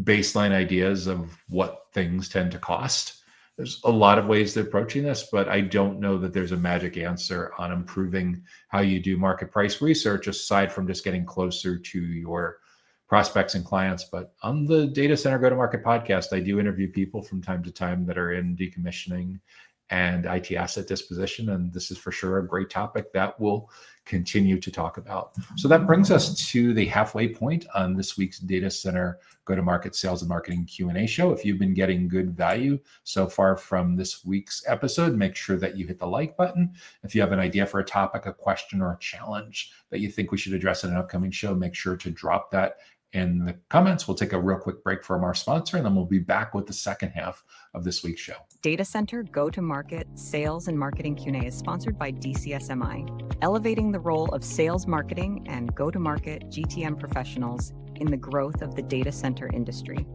baseline ideas of what things tend to cost. There's a lot of ways to approaching this, but I don't know that there's a magic answer on improving how you do market price research, aside from just getting closer to your prospects and clients. But on the Data Center Go-to-Market podcast, I do interview people from time to time that are in decommissioning and IT asset disposition. And this is for sure a great topic that we'll continue to talk about. So that brings us to the halfway point on this week's Data Center Go-to-Market Sales and Marketing Q&A show. If you've been getting good value so far from this week's episode, make sure that you hit the like button. If you have an idea for a topic, a question, or a challenge that you think we should address in an upcoming show, make sure to drop that in the comments. We'll take a real quick break from our sponsor, and then we'll be back with the second half of this week's show. Data Center Go-to-Market Sales and Marketing Q&A is sponsored by DCSMI, elevating the role of sales, marketing, and go-to-market GTM professionals in the growth of the data center industry.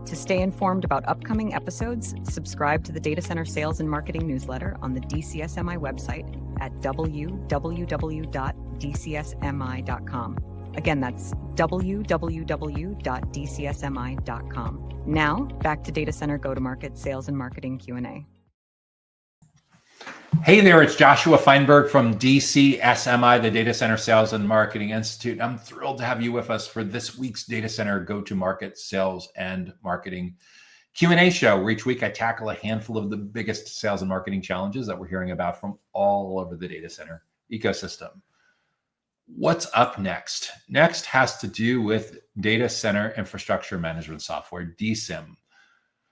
To stay informed about upcoming episodes, subscribe to the Data Center Sales and Marketing newsletter on the DCSMI website at www.dcsmi.com. Again, that's www.dcsmi.com. Now, back to Data Center Go-to-Market Sales and Marketing Q&A. Hey there, it's Joshua Feinberg from DCSMI, the Data Center Sales and Marketing Institute. I'm thrilled to have you with us for this week's Data Center Go-to-Market Sales and Marketing Q&A show, where each week I tackle a handful of the biggest sales and marketing challenges that we're hearing about from all over the data center ecosystem. What's up next? Next has to do with data center infrastructure management software, DCIM.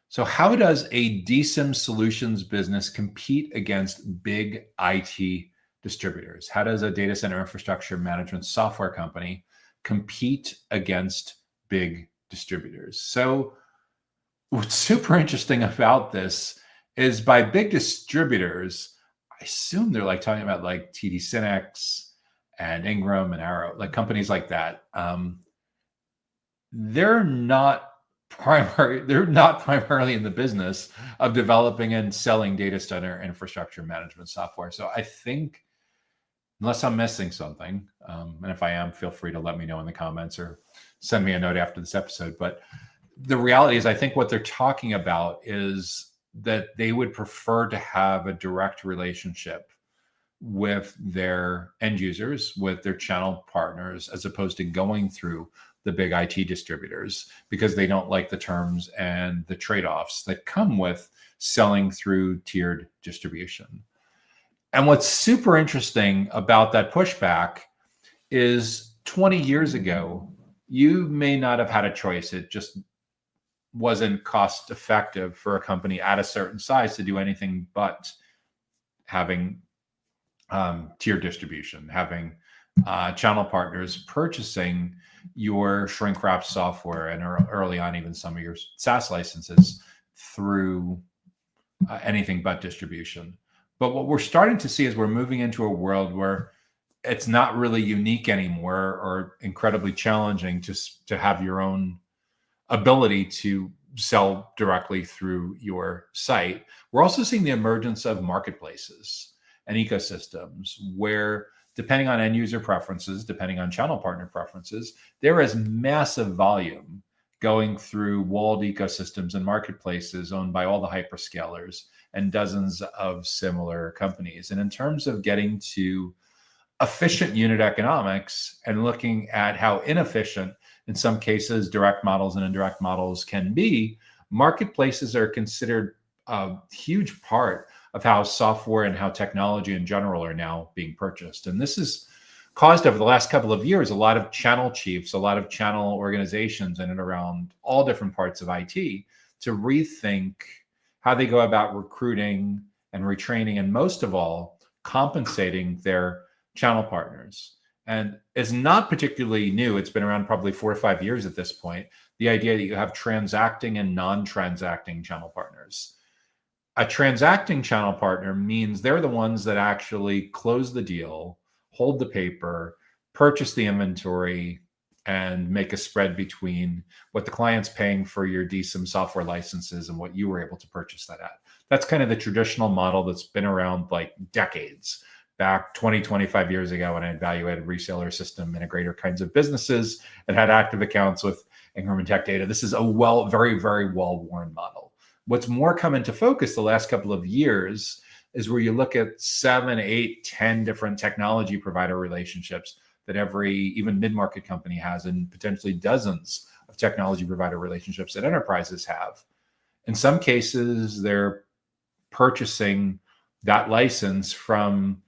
So how does a DCIM solutions business compete against big IT distributors? How does a data center infrastructure management software company compete against big distributors? So what's super interesting about this is, by big distributors, I assume they're like talking about like TD SYNNEX and Ingram and Arrow, like companies like that. They're not primarily in the business of developing and selling data center infrastructure management software. So I think, unless I'm missing something, and if I am, feel free to let me know in the comments or send me a note after this episode. But the reality is, I think what they're talking about is that they would prefer to have a direct relationship with their end users, with their channel partners, as opposed to going through the big IT distributors, because they don't like the terms and the trade-offs that come with selling through tiered distribution. And what's super interesting about that pushback is 20 years ago, you may not have had a choice. It just wasn't cost effective for a company at a certain size to do anything but having tier distribution, having channel partners purchasing your shrink wrap software, and early on even some of your SaaS licenses through anything but distribution. But what we're starting to see is we're moving into a world where it's not really unique anymore or incredibly challenging to have your own ability to sell directly through your site. We're also seeing the emergence of marketplaces and ecosystems where, depending on end user preferences, depending on channel partner preferences, there is massive volume going through walled ecosystems and marketplaces owned by all the hyperscalers and dozens of similar companies. And in terms of getting to efficient unit economics and looking at how inefficient, in some cases, direct models and indirect models can be, marketplaces are considered a huge part of how software and how technology in general are now being purchased. And this has caused over the last couple of years a lot of channel chiefs, a lot of channel organizations in and around all different parts of IT to rethink how they go about recruiting and retraining, and most of all, compensating their channel partners. And it's not particularly new. It's been around probably 4 or 5 years at this point. The idea that you have transacting and non-transacting channel partners. A transacting channel partner means they're the ones that actually close the deal, hold the paper, purchase the inventory, and make a spread between what the client's paying for your DSIM software licenses and what you were able to purchase that at. That's kind of the traditional model that's been around like decades. Back 20, 25 years ago, when I evaluated reseller system integrator kinds of businesses and had active accounts with Ingram and Tech Data, this is a very, very well-worn model. What's more come into focus the last couple of years is where you look at 7, 8, 10 different technology provider relationships that every even mid-market company has, and potentially dozens of technology provider relationships that enterprises have. In some cases, they're purchasing that license from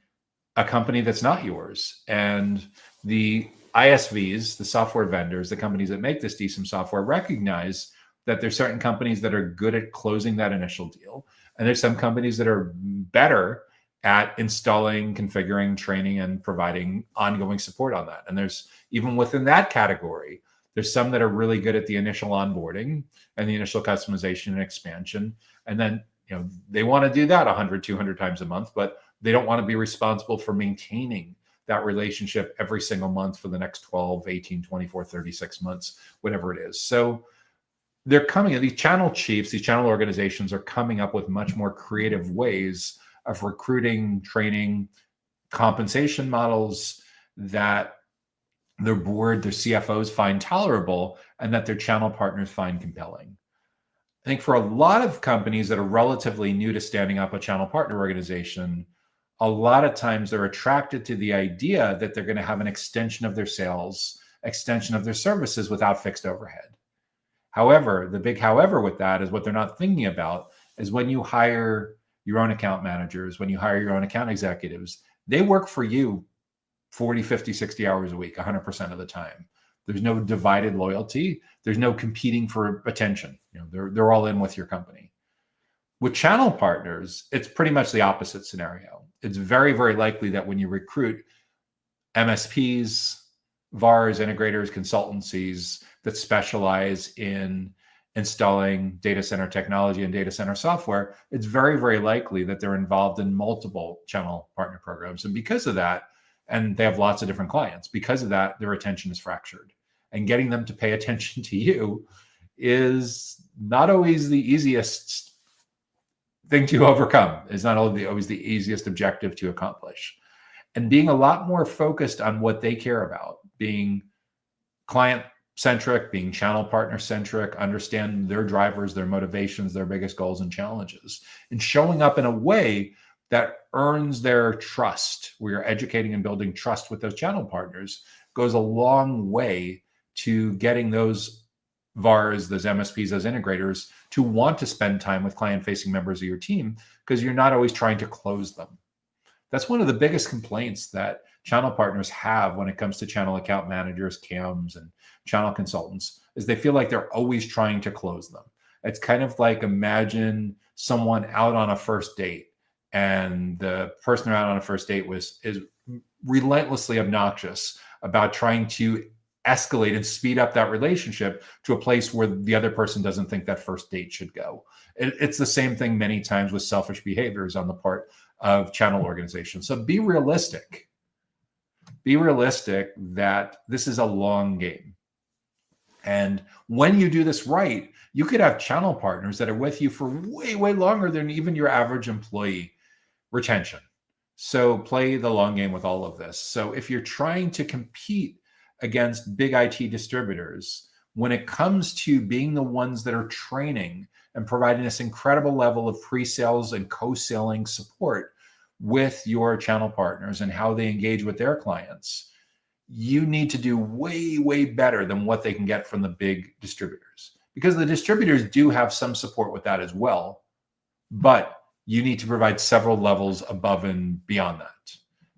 a company that's not yours. And the ISVs, the software vendors, the companies that make this DSIM software recognize that there's certain companies that are good at closing that initial deal. And there's some companies that are better at installing, configuring, training, and providing ongoing support on that. And there's, even within that category, there's some that are really good at the initial onboarding and the initial customization and expansion. And then, they want to do that 100, 200 times a month, but they don't want to be responsible for maintaining that relationship every single month for the next 12, 18, 24, 36 months, whatever it is. So they're coming, these channel chiefs, these channel organizations are coming up with much more creative ways of recruiting, training, compensation models that their board, their CFOs find tolerable, and that their channel partners find compelling. I think for a lot of companies that are relatively new to standing up a channel partner organization, a lot of times they're attracted to the idea that they're going to have an extension of their sales, extension of their services without fixed overhead. However, the big however with that is what they're not thinking about is when you hire your own account managers, when you hire your own account executives, they work for you 40, 50, 60 hours a week, 100% of the time. There's no divided loyalty. There's no competing for attention. They're all in with your company. With channel partners, it's pretty much the opposite scenario. It's very, very likely that when you recruit MSPs, VARs, integrators, consultancies that specialize in installing data center technology and data center software, it's very, very likely that they're involved in multiple channel partner programs. And because of that, and they have lots of different clients, because of that, their attention is fractured. And getting them to pay attention to you is not always the easiest thing to overcome. It's not always the easiest objective to accomplish. And being a lot more focused on what they care about, being client-centric, being channel partner-centric, understand their drivers, their motivations, their biggest goals and challenges, and showing up in a way that earns their trust, where you're educating and building trust with those channel partners, goes a long way to getting those VARs, those MSPs, those integrators to want to spend time with client-facing members of your team, because you're not always trying to close them. That's one of the biggest complaints that channel partners have when it comes to channel account managers, CAMs, and channel consultants, is they feel like they're always trying to close them. It's kind of like, imagine someone out on a first date, and the person they're out on a first date is relentlessly obnoxious about trying to escalate and speed up that relationship to a place where the other person doesn't think that first date should go. It's the same thing many times with selfish behaviors on the part of channel organizations. So be realistic. Be realistic that this is a long game. And when you do this right, you could have channel partners that are with you for way, way longer than even your average employee retention. So play the long game with all of this. So if you're trying to compete against big IT distributors, when it comes to being the ones that are training and providing this incredible level of pre-sales and co-selling support with your channel partners and how they engage with their clients, you need to do way, way better than what they can get from the big distributors. Because the distributors do have some support with that as well, but you need to provide several levels above and beyond that,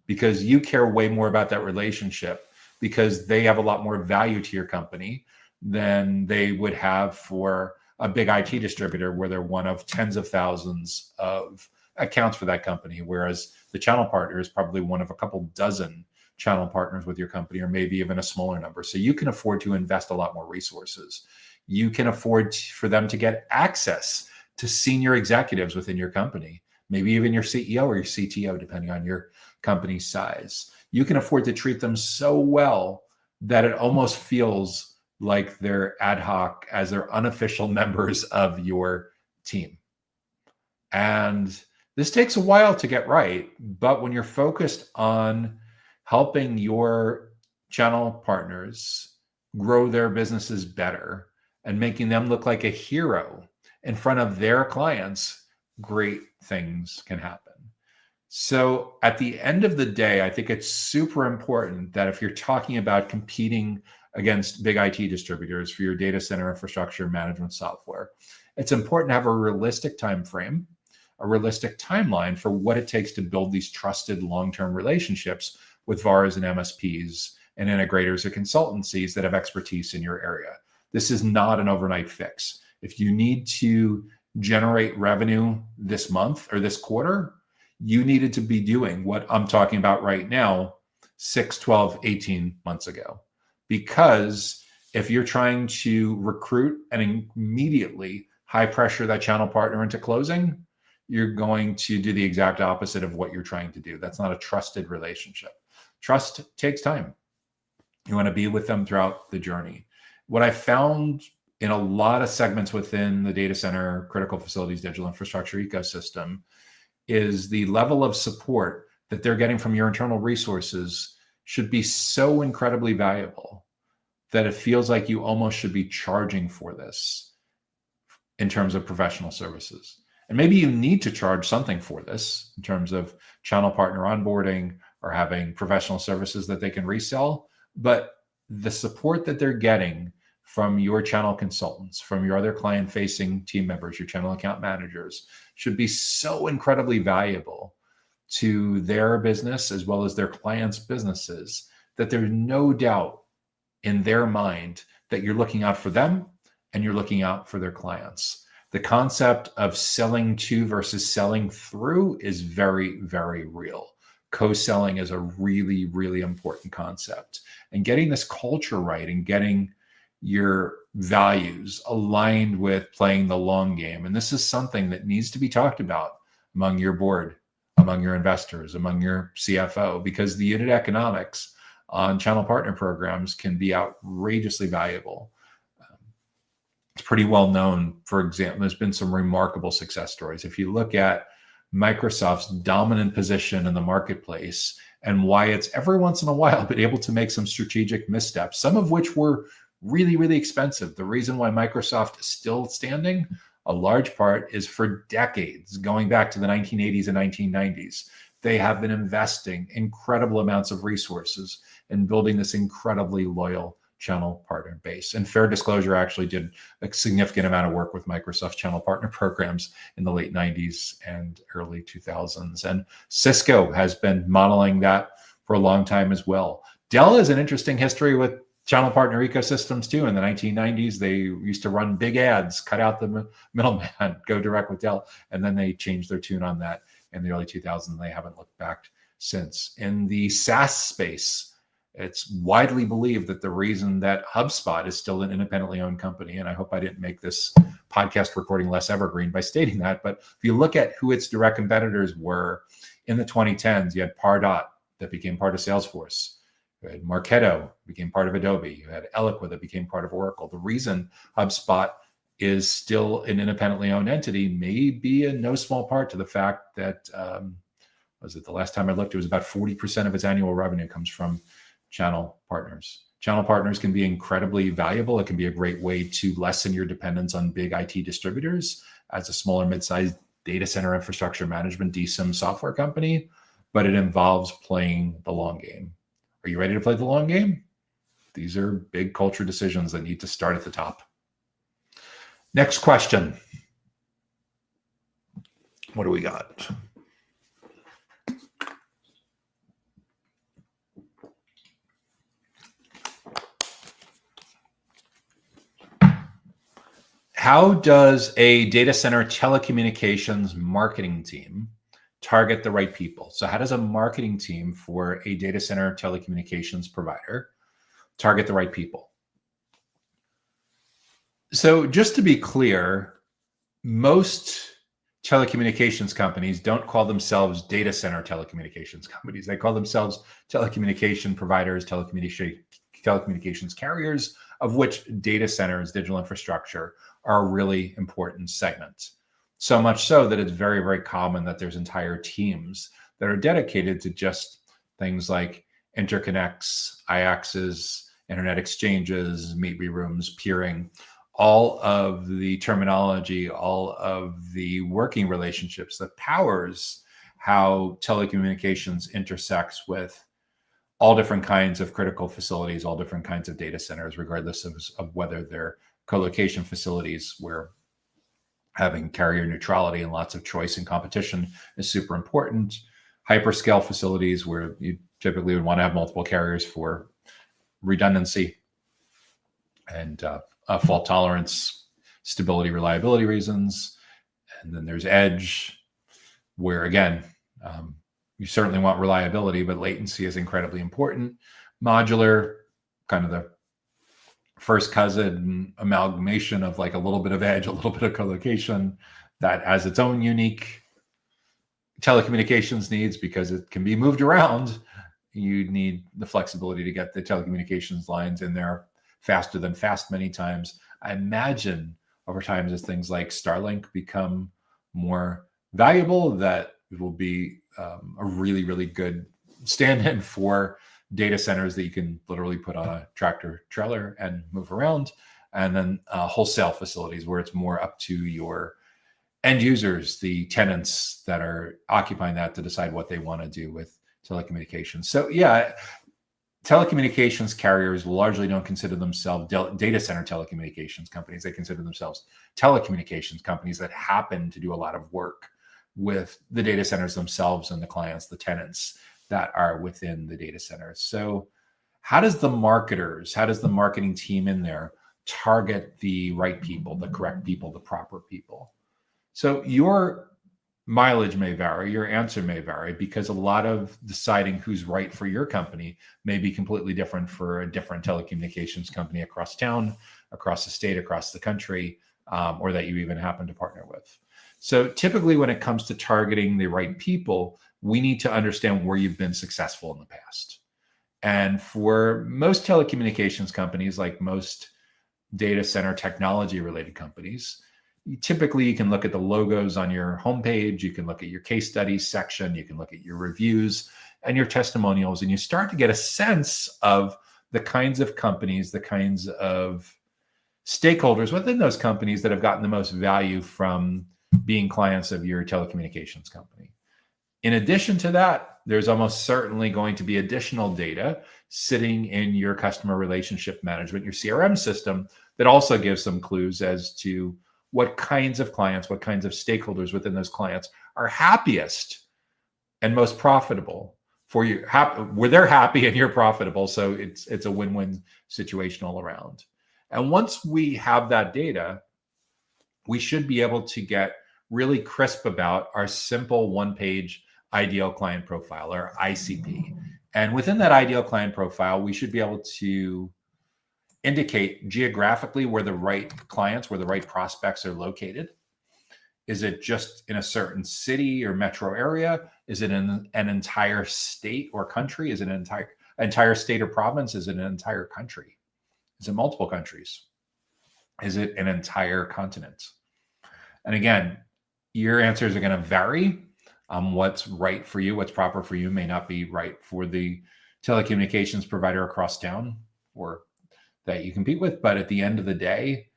because you care way more about that relationship, because they have a lot more value to your company than they would have for a big IT distributor where they're one of tens of thousands of accounts for that company. Whereas the channel partner is probably one of a couple dozen channel partners with your company, or maybe even a smaller number. So you can afford to invest a lot more resources. You can afford for them to get access to senior executives within your company, maybe even your CEO or your CTO, depending on your company's size. You can afford to treat them so well that it almost feels like they're ad hoc, as they're unofficial members of your team. And this takes a while to get right, but when you're focused on helping your channel partners grow their businesses better and making them look like a hero in front of their clients, great things can happen. So at the end of the day, I think it's super important that if you're talking about competing against big IT distributors for your data center infrastructure management software, it's important to have a realistic time frame, a realistic timeline for what it takes to build these trusted long-term relationships with VARs and MSPs and integrators or consultancies that have expertise in your area. This is not an overnight fix. If you need to generate revenue this month or this quarter, you needed to be doing what I'm talking about right now 6, 12, 18 months ago. Because if you're trying to recruit and immediately high pressure that channel partner into closing, you're going to do the exact opposite of what you're trying to do. That's not a trusted relationship. Trust takes time. You want to be with them throughout the journey. What I found in a lot of segments within the data center, critical facilities, digital infrastructure ecosystem is the level of support that they're getting from your internal resources should be so incredibly valuable that it feels like you almost should be charging for this in terms of professional services. And maybe you need to charge something for this in terms of channel partner onboarding or having professional services that they can resell. But the support that they're getting from your channel consultants, from your other client-facing team members, your channel account managers, should be so incredibly valuable to their business as well as their clients' businesses that there's no doubt in their mind that you're looking out for them and you're looking out for their clients. The concept of selling to versus selling through is very, very real. Co-selling is a really, really important concept. And getting this culture right and getting your values aligned with playing the long game. And this is something that needs to be talked about among your board, among your investors, among your CFO, because the unit economics on channel partner programs can be outrageously valuable. It's pretty well known. For example, there's been some remarkable success stories. If you look at Microsoft's dominant position in the marketplace and why it's every once in a while been able to make some strategic missteps, some of which were really, really expensive. The reason why Microsoft is still standing, a large part is for decades, going back to the 1980s and 1990s. They have been investing incredible amounts of resources in building this incredibly loyal channel partner base. And fair disclosure, actually did a significant amount of work with Microsoft channel partner programs in the late 90s and early 2000s. And Cisco has been modeling that for a long time as well. Dell has an interesting history with channel partner ecosystems too. In the 1990s, they used to run big ads, cut out the middleman, go direct with Dell. And then they changed their tune on that in the early 2000s. They haven't looked back since. In the SaaS space, it's widely believed that the reason that HubSpot is still an independently owned company, and I hope I didn't make this podcast recording less evergreen by stating that, but if you look at who its direct competitors were in the 2010s, you had Pardot that became part of Salesforce. You had Marketo, became part of Adobe. You had Eloqua that became part of Oracle. The reason HubSpot is still an independently owned entity may be in no small part to the fact that, was it the last time I looked, it was about 40% of its annual revenue comes from channel partners. Channel partners can be incredibly valuable. It can be a great way to lessen your dependence on big IT distributors as a smaller mid-sized data center infrastructure management DSIM software company, but it involves playing the long game. Are you ready to play the long game? These are big culture decisions that need to start at the top. Next question. What do we got? How does a data center telecommunications marketing team target the right people? So how does a marketing team for a data center telecommunications provider target the right people? So just to be clear, most telecommunications companies don't call themselves data center telecommunications companies. They call themselves telecommunication providers, telecommunications carriers, of which data centers, digital infrastructure, are a really important segment. So much so that it's very, very common that there's entire teams that are dedicated to just things like interconnects, IXs, internet exchanges, meet-me rooms, peering, all of the terminology, all of the working relationships that powers how telecommunications intersects with all different kinds of critical facilities, all different kinds of data centers, regardless of whether they're co-location facilities where having carrier neutrality and lots of choice and competition is super important. Hyperscale facilities where you typically would want to have multiple carriers for redundancy and fault tolerance, stability, reliability reasons. And then there's edge, where again, you certainly want reliability, but latency is incredibly important. Modular, kind of the first cousin amalgamation of like a little bit of edge, a little bit of co-location, that has its own unique telecommunications needs because it can be moved around. You need the flexibility to get the telecommunications lines in there faster than fast many times. I imagine over time, as things like Starlink become more valuable, that it will be a really, really good stand-in for data centers that you can literally put on a tractor trailer and move around. And then wholesale facilities where it's more up to your end users, the tenants that are occupying that, to decide what they want to do with telecommunications. So yeah, telecommunications carriers largely don't consider themselves data center telecommunications companies. They consider themselves telecommunications companies that happen to do a lot of work with the data centers themselves and the clients, the tenants that are within the data centers. So how does the marketing team in there target the right people, the correct people, the proper people? So your mileage may vary, your answer may vary, because a lot of deciding who's right for your company may be completely different for a different telecommunications company across town, across the state, across the country, or that you even happen to partner with. So typically when it comes to targeting the right people, we need to understand where you've been successful in the past. And for most telecommunications companies, like most data center technology related companies, typically you can look at the logos on your homepage, you can look at your case studies section, you can look at your reviews and your testimonials, and you start to get a sense of the kinds of companies, the kinds of stakeholders within those companies that have gotten the most value from being clients of your telecommunications company. In addition to that, there's almost certainly going to be additional data sitting in your customer relationship management, your CRM system, that also gives some clues as to what kinds of clients, what kinds of stakeholders within those clients are happiest and most profitable for you, where they're happy and you're profitable. So it's a win-win situation all around. And once we have that data, we should be able to get really crisp about our simple one-page ideal client profile, or ICP. And within that ideal client profile, we should be able to indicate geographically where the right clients, where the right prospects are located. Is it just in a certain city or metro area? Is it in an entire state or country? Is it an entire state or province? Is it an entire country? Is it multiple countries? Is it an entire continent? And again, your answers are going to vary. What's right for you, what's proper for you may not be right for the telecommunications provider across town or that you compete with. But at the end of the day,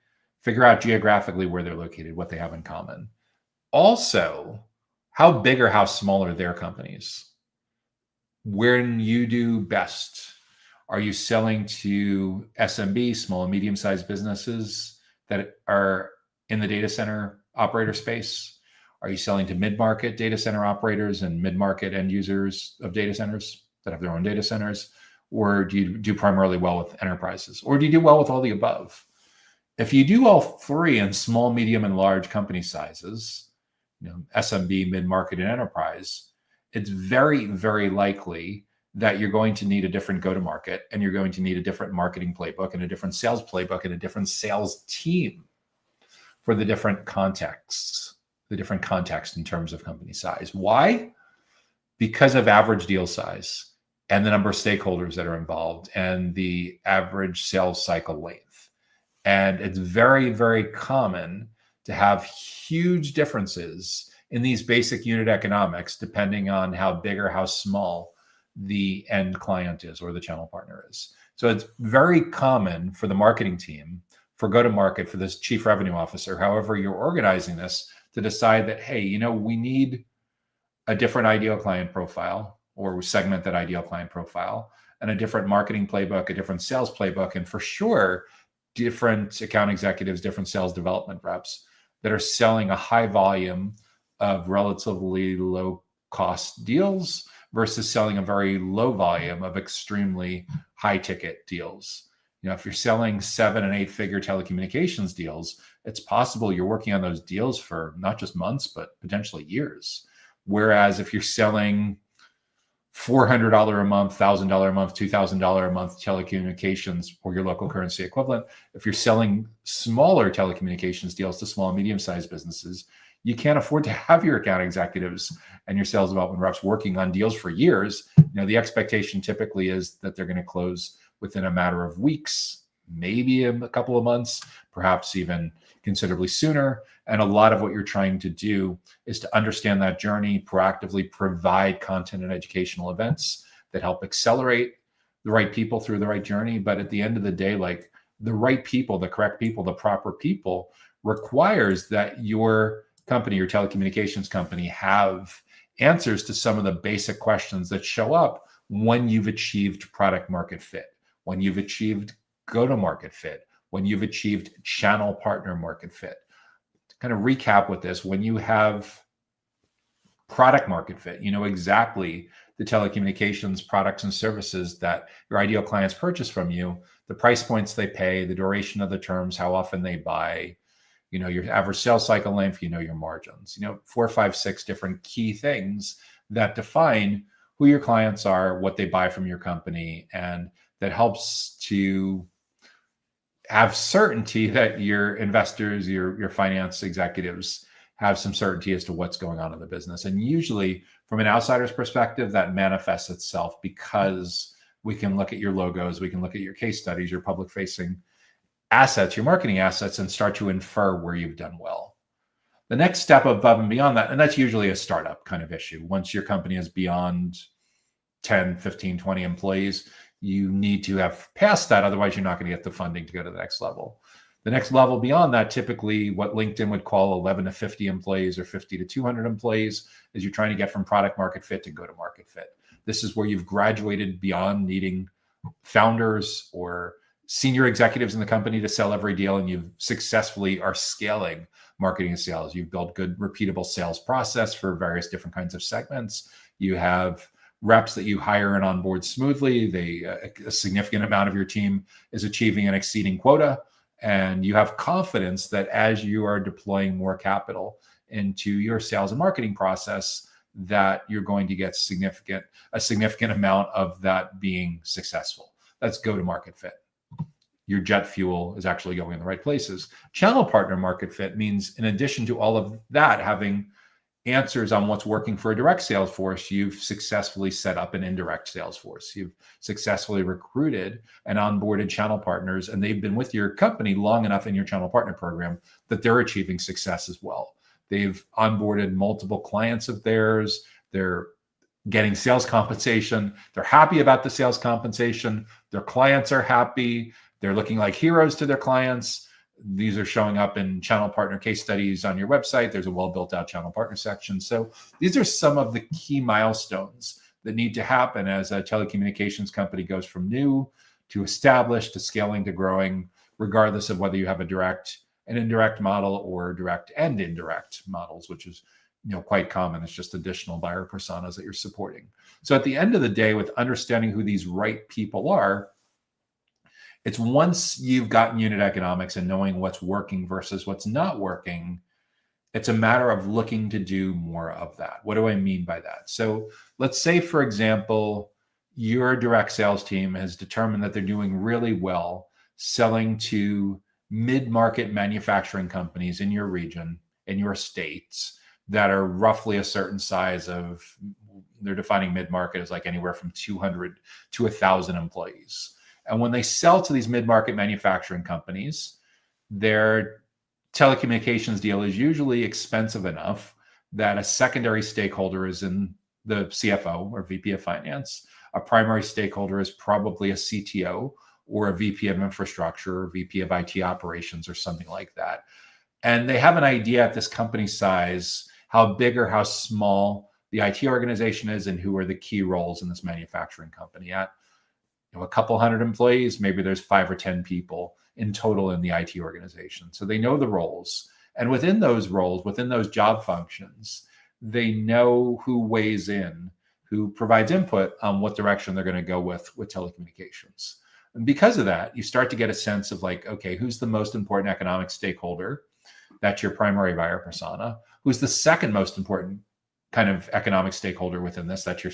figure out geographically where they're located, what they have in common. Also, how big or how small are their companies? When you do best, are you selling to SMB, small and medium-sized businesses that are in the data center operator space? Are you selling to mid-market data center operators and mid-market end users of data centers that have their own data centers? Or do you do primarily well with enterprises? Or do you do well with all the above? If you do all three in small, medium, and large company sizes, SMB, mid-market, and enterprise, it's very, very likely that you're going to need a different go-to-market, and you're going to need a different marketing playbook and a different sales playbook and a different sales team for the different contexts, the different context in terms of company size. Why? Because of average deal size and the number of stakeholders that are involved and the average sales cycle length. And it's very, very common to have huge differences in these basic unit economics, depending on how big or how small the end client is or the channel partner is. So it's very common for the marketing team, for go-to-market, for this chief revenue officer, however you're organizing this, to decide that, hey, we need a different ideal client profile, or segment that ideal client profile, and a different marketing playbook, a different sales playbook, and for sure, different account executives, different sales development reps that are selling a high volume of relatively low cost deals versus selling a very low volume of extremely high ticket deals. If you're selling 7 and 8 figure telecommunications deals, it's possible you're working on those deals for not just months, but potentially years. Whereas if you're selling $400 a month, $1,000 a month, $2,000 a month telecommunications or your local currency equivalent, if you're selling smaller telecommunications deals to small and medium-sized businesses, you can't afford to have your account executives and your sales development reps working on deals for years. The expectation typically is that they're going to close within a matter of weeks, maybe a couple of months, perhaps even considerably sooner. And a lot of what you're trying to do is to understand that journey, proactively provide content and educational events that help accelerate the right people through the right journey. But at the end of the day, like, the right people, the correct people, the proper people requires that your company, your telecommunications company, have answers to some of the basic questions that show up when you've achieved product market fit, when you've achieved go-to-market fit, when you've achieved channel partner market fit. To kind of recap with this, when you have product market fit, you know exactly the telecommunications products and services that your ideal clients purchase from you, the price points they pay, the duration of the terms, how often they buy, your average sales cycle length, your margins, 4, 5, 6 different key things that define who your clients are, what they buy from your company, and that helps to have certainty that your investors, your finance executives have some certainty as to what's going on in the business. And usually from an outsider's perspective, that manifests itself because we can look at your logos, we can look at your case studies, your public facing assets, your marketing assets, and start to infer where you've done well. The next step above and beyond that, and that's usually a startup kind of issue. Once your company is beyond 10, 15, 20 employees, you need to have passed that. Otherwise, you're not going to get the funding to go to the next level. The next level beyond that, typically what LinkedIn would call 11 to 50 employees or 50 to 200 employees, is you're trying to get from product market fit to go to market fit. This is where you've graduated beyond needing founders or senior executives in the company to sell every deal, and you successfully are scaling marketing and sales. You've built good, repeatable sales process for various different kinds of segments. You have reps that you hire and onboard smoothly. A significant amount of your team is achieving and exceeding quota. And you have confidence that as you are deploying more capital into your sales and marketing process, that you're going to get a significant amount of that being successful. That's go-to-market fit. Your jet fuel is actually going in the right places. Channel partner market fit means, in addition to all of that, having answers on what's working for a direct sales force, you've successfully set up an indirect sales force. You've successfully recruited and onboarded channel partners, and they've been with your company long enough in your channel partner program that they're achieving success as well. They've onboarded multiple clients of theirs. They're getting sales compensation. They're happy about the sales compensation. Their clients are happy. They're looking like heroes to their clients. These are showing up in channel partner case studies on your website. There's a well-built-out channel partner section. So these are some of the key milestones that need to happen as a telecommunications company goes from new to established to scaling to growing, regardless of whether you have a direct and indirect model or direct and indirect models, which is quite common. It's just additional buyer personas that you're supporting. So at the end of the day, with understanding who these right people are, it's once you've gotten unit economics and knowing what's working versus what's not working, it's a matter of looking to do more of that. What do I mean by that? So let's say, for example, your direct sales team has determined that they're doing really well selling to mid-market manufacturing companies in your region, in your states, that are roughly a certain size of, they're defining mid-market as like anywhere from 200 to 1,000 employees. And when they sell to these mid-market manufacturing companies, their telecommunications deal is usually expensive enough that a secondary stakeholder is in the CFO or VP of finance. A primary stakeholder is probably a CTO or a VP of infrastructure or VP of IT operations or something like that. And they have an idea at this company size how big or how small the IT organization is and who are the key roles in this manufacturing company. At a couple hundred employees, maybe there's 5 or 10 people in total in the IT organization. So they know the roles. And within those roles, within those job functions, they know who weighs in, who provides input on what direction they're going to go with telecommunications. And because of that, you start to get a sense of like, okay, who's the most important economic stakeholder? That's your primary buyer persona. Who's the second most important kind of economic stakeholder within this? That's your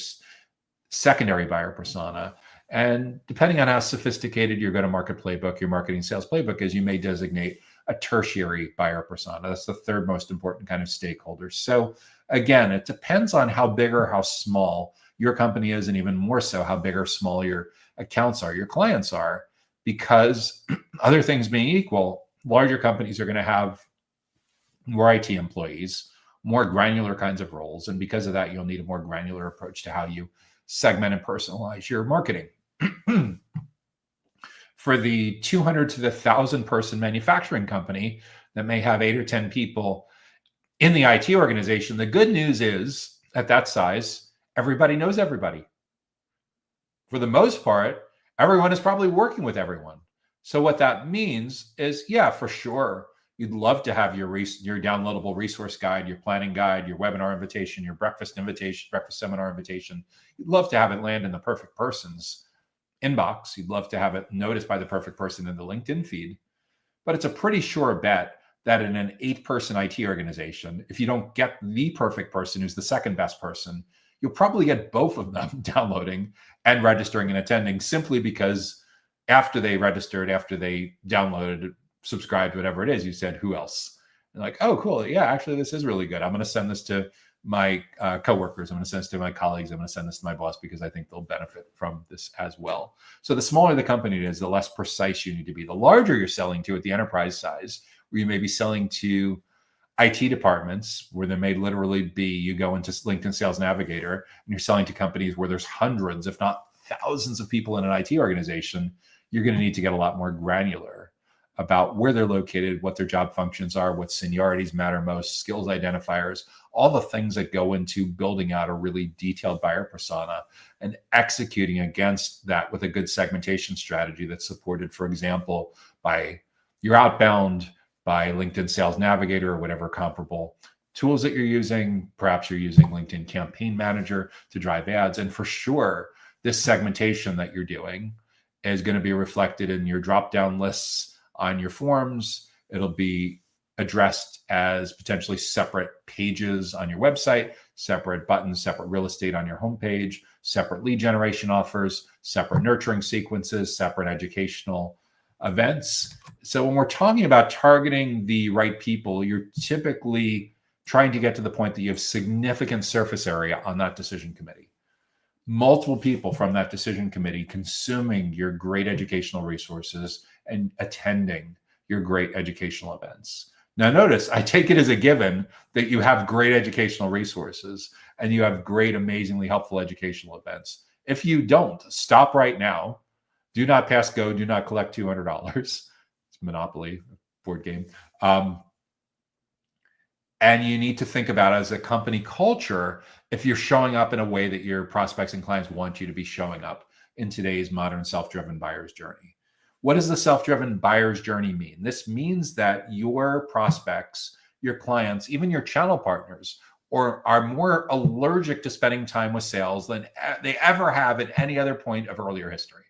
secondary buyer persona. And depending on how sophisticated your go-to-market playbook, your marketing sales playbook is, you may designate a tertiary buyer persona. That's the third most important kind of stakeholder. So again, it depends on how big or how small your company is, and even more so how big or small your accounts are, your clients are, because other things being equal, larger companies are going to have more IT employees, more granular kinds of roles. And because of that, you'll need a more granular approach to how you segment and personalize your marketing. For the 200 to the 1,000 person manufacturing company that may have 8 or 10 people in the IT organization, the good news is at that size, everybody knows everybody. For the most part, everyone is probably working with everyone. So what that means is, yeah, for sure, you'd love to have your downloadable resource guide, your planning guide, your webinar invitation, your breakfast seminar invitation. You'd love to have it land in the perfect person's inbox. You'd love to have it noticed by the perfect person in the LinkedIn feed. But it's a pretty sure bet that in an 8-person IT organization, if you don't get the perfect person who's the second best person, you'll probably get both of them downloading and registering and attending, simply because after they registered, after they downloaded, subscribed, whatever it is, you said, who else? And like, oh, cool. Yeah, actually, this is really good. I'm going to send this to my coworkers. I'm going to send this to my colleagues. I'm going to send this to my boss because I think they'll benefit from this as well. So the smaller the company is, the less precise you need to be. The larger you're selling to at the enterprise size, where you may be selling to IT departments where there may literally be, you go into LinkedIn Sales Navigator and you're selling to companies where there's hundreds, if not thousands of people in an IT organization, you're going to need to get a lot more granular about where they're located, what their job functions are, what seniorities matter most, skills identifiers, all the things that go into building out a really detailed buyer persona and executing against that with a good segmentation strategy that's supported, for example, by your outbound, by LinkedIn Sales Navigator or whatever comparable tools that you're using. Perhaps you're using LinkedIn Campaign Manager to drive ads. And for sure, this segmentation that you're doing is going to be reflected in your drop-down lists on your forms. It'll be addressed as potentially separate pages on your website, separate buttons, separate real estate on your homepage, separate lead generation offers, separate nurturing sequences, separate educational events. So when we're talking about targeting the right people, you're typically trying to get to the point that you have significant surface area on that decision committee. Multiple people from that decision committee consuming your great educational resources and attending your great educational events. Now, notice, I take it as a given that you have great educational resources and you have great, amazingly helpful educational events. If you don't, stop right now. Do not pass go. Do not collect $200. It's Monopoly board game. And you need to think about, as a company culture, if you're showing up in a way that your prospects and clients want you to be showing up in today's modern self-driven buyer's journey. What does the self-driven buyer's journey mean? This means that your prospects, your clients, even your channel partners or are more allergic to spending time with sales than they ever have at any other point of earlier history.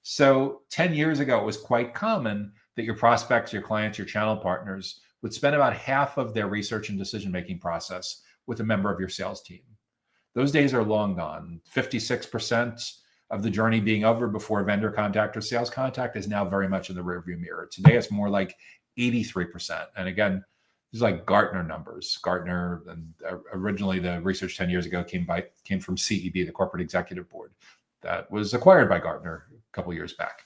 So 10 years ago, it was quite common that your prospects, your clients, your channel partners would spend about half of their research and decision-making process with a member of your sales team. Those days are long gone. 56% of the journey being over before vendor contact or sales contact is now very much in the rearview mirror. Today, it's more like 83%. And again, these are like Gartner numbers. Gartner, and originally the research 10 years ago came from CEB, the Corporate Executive Board, that was acquired by Gartner a couple of years back.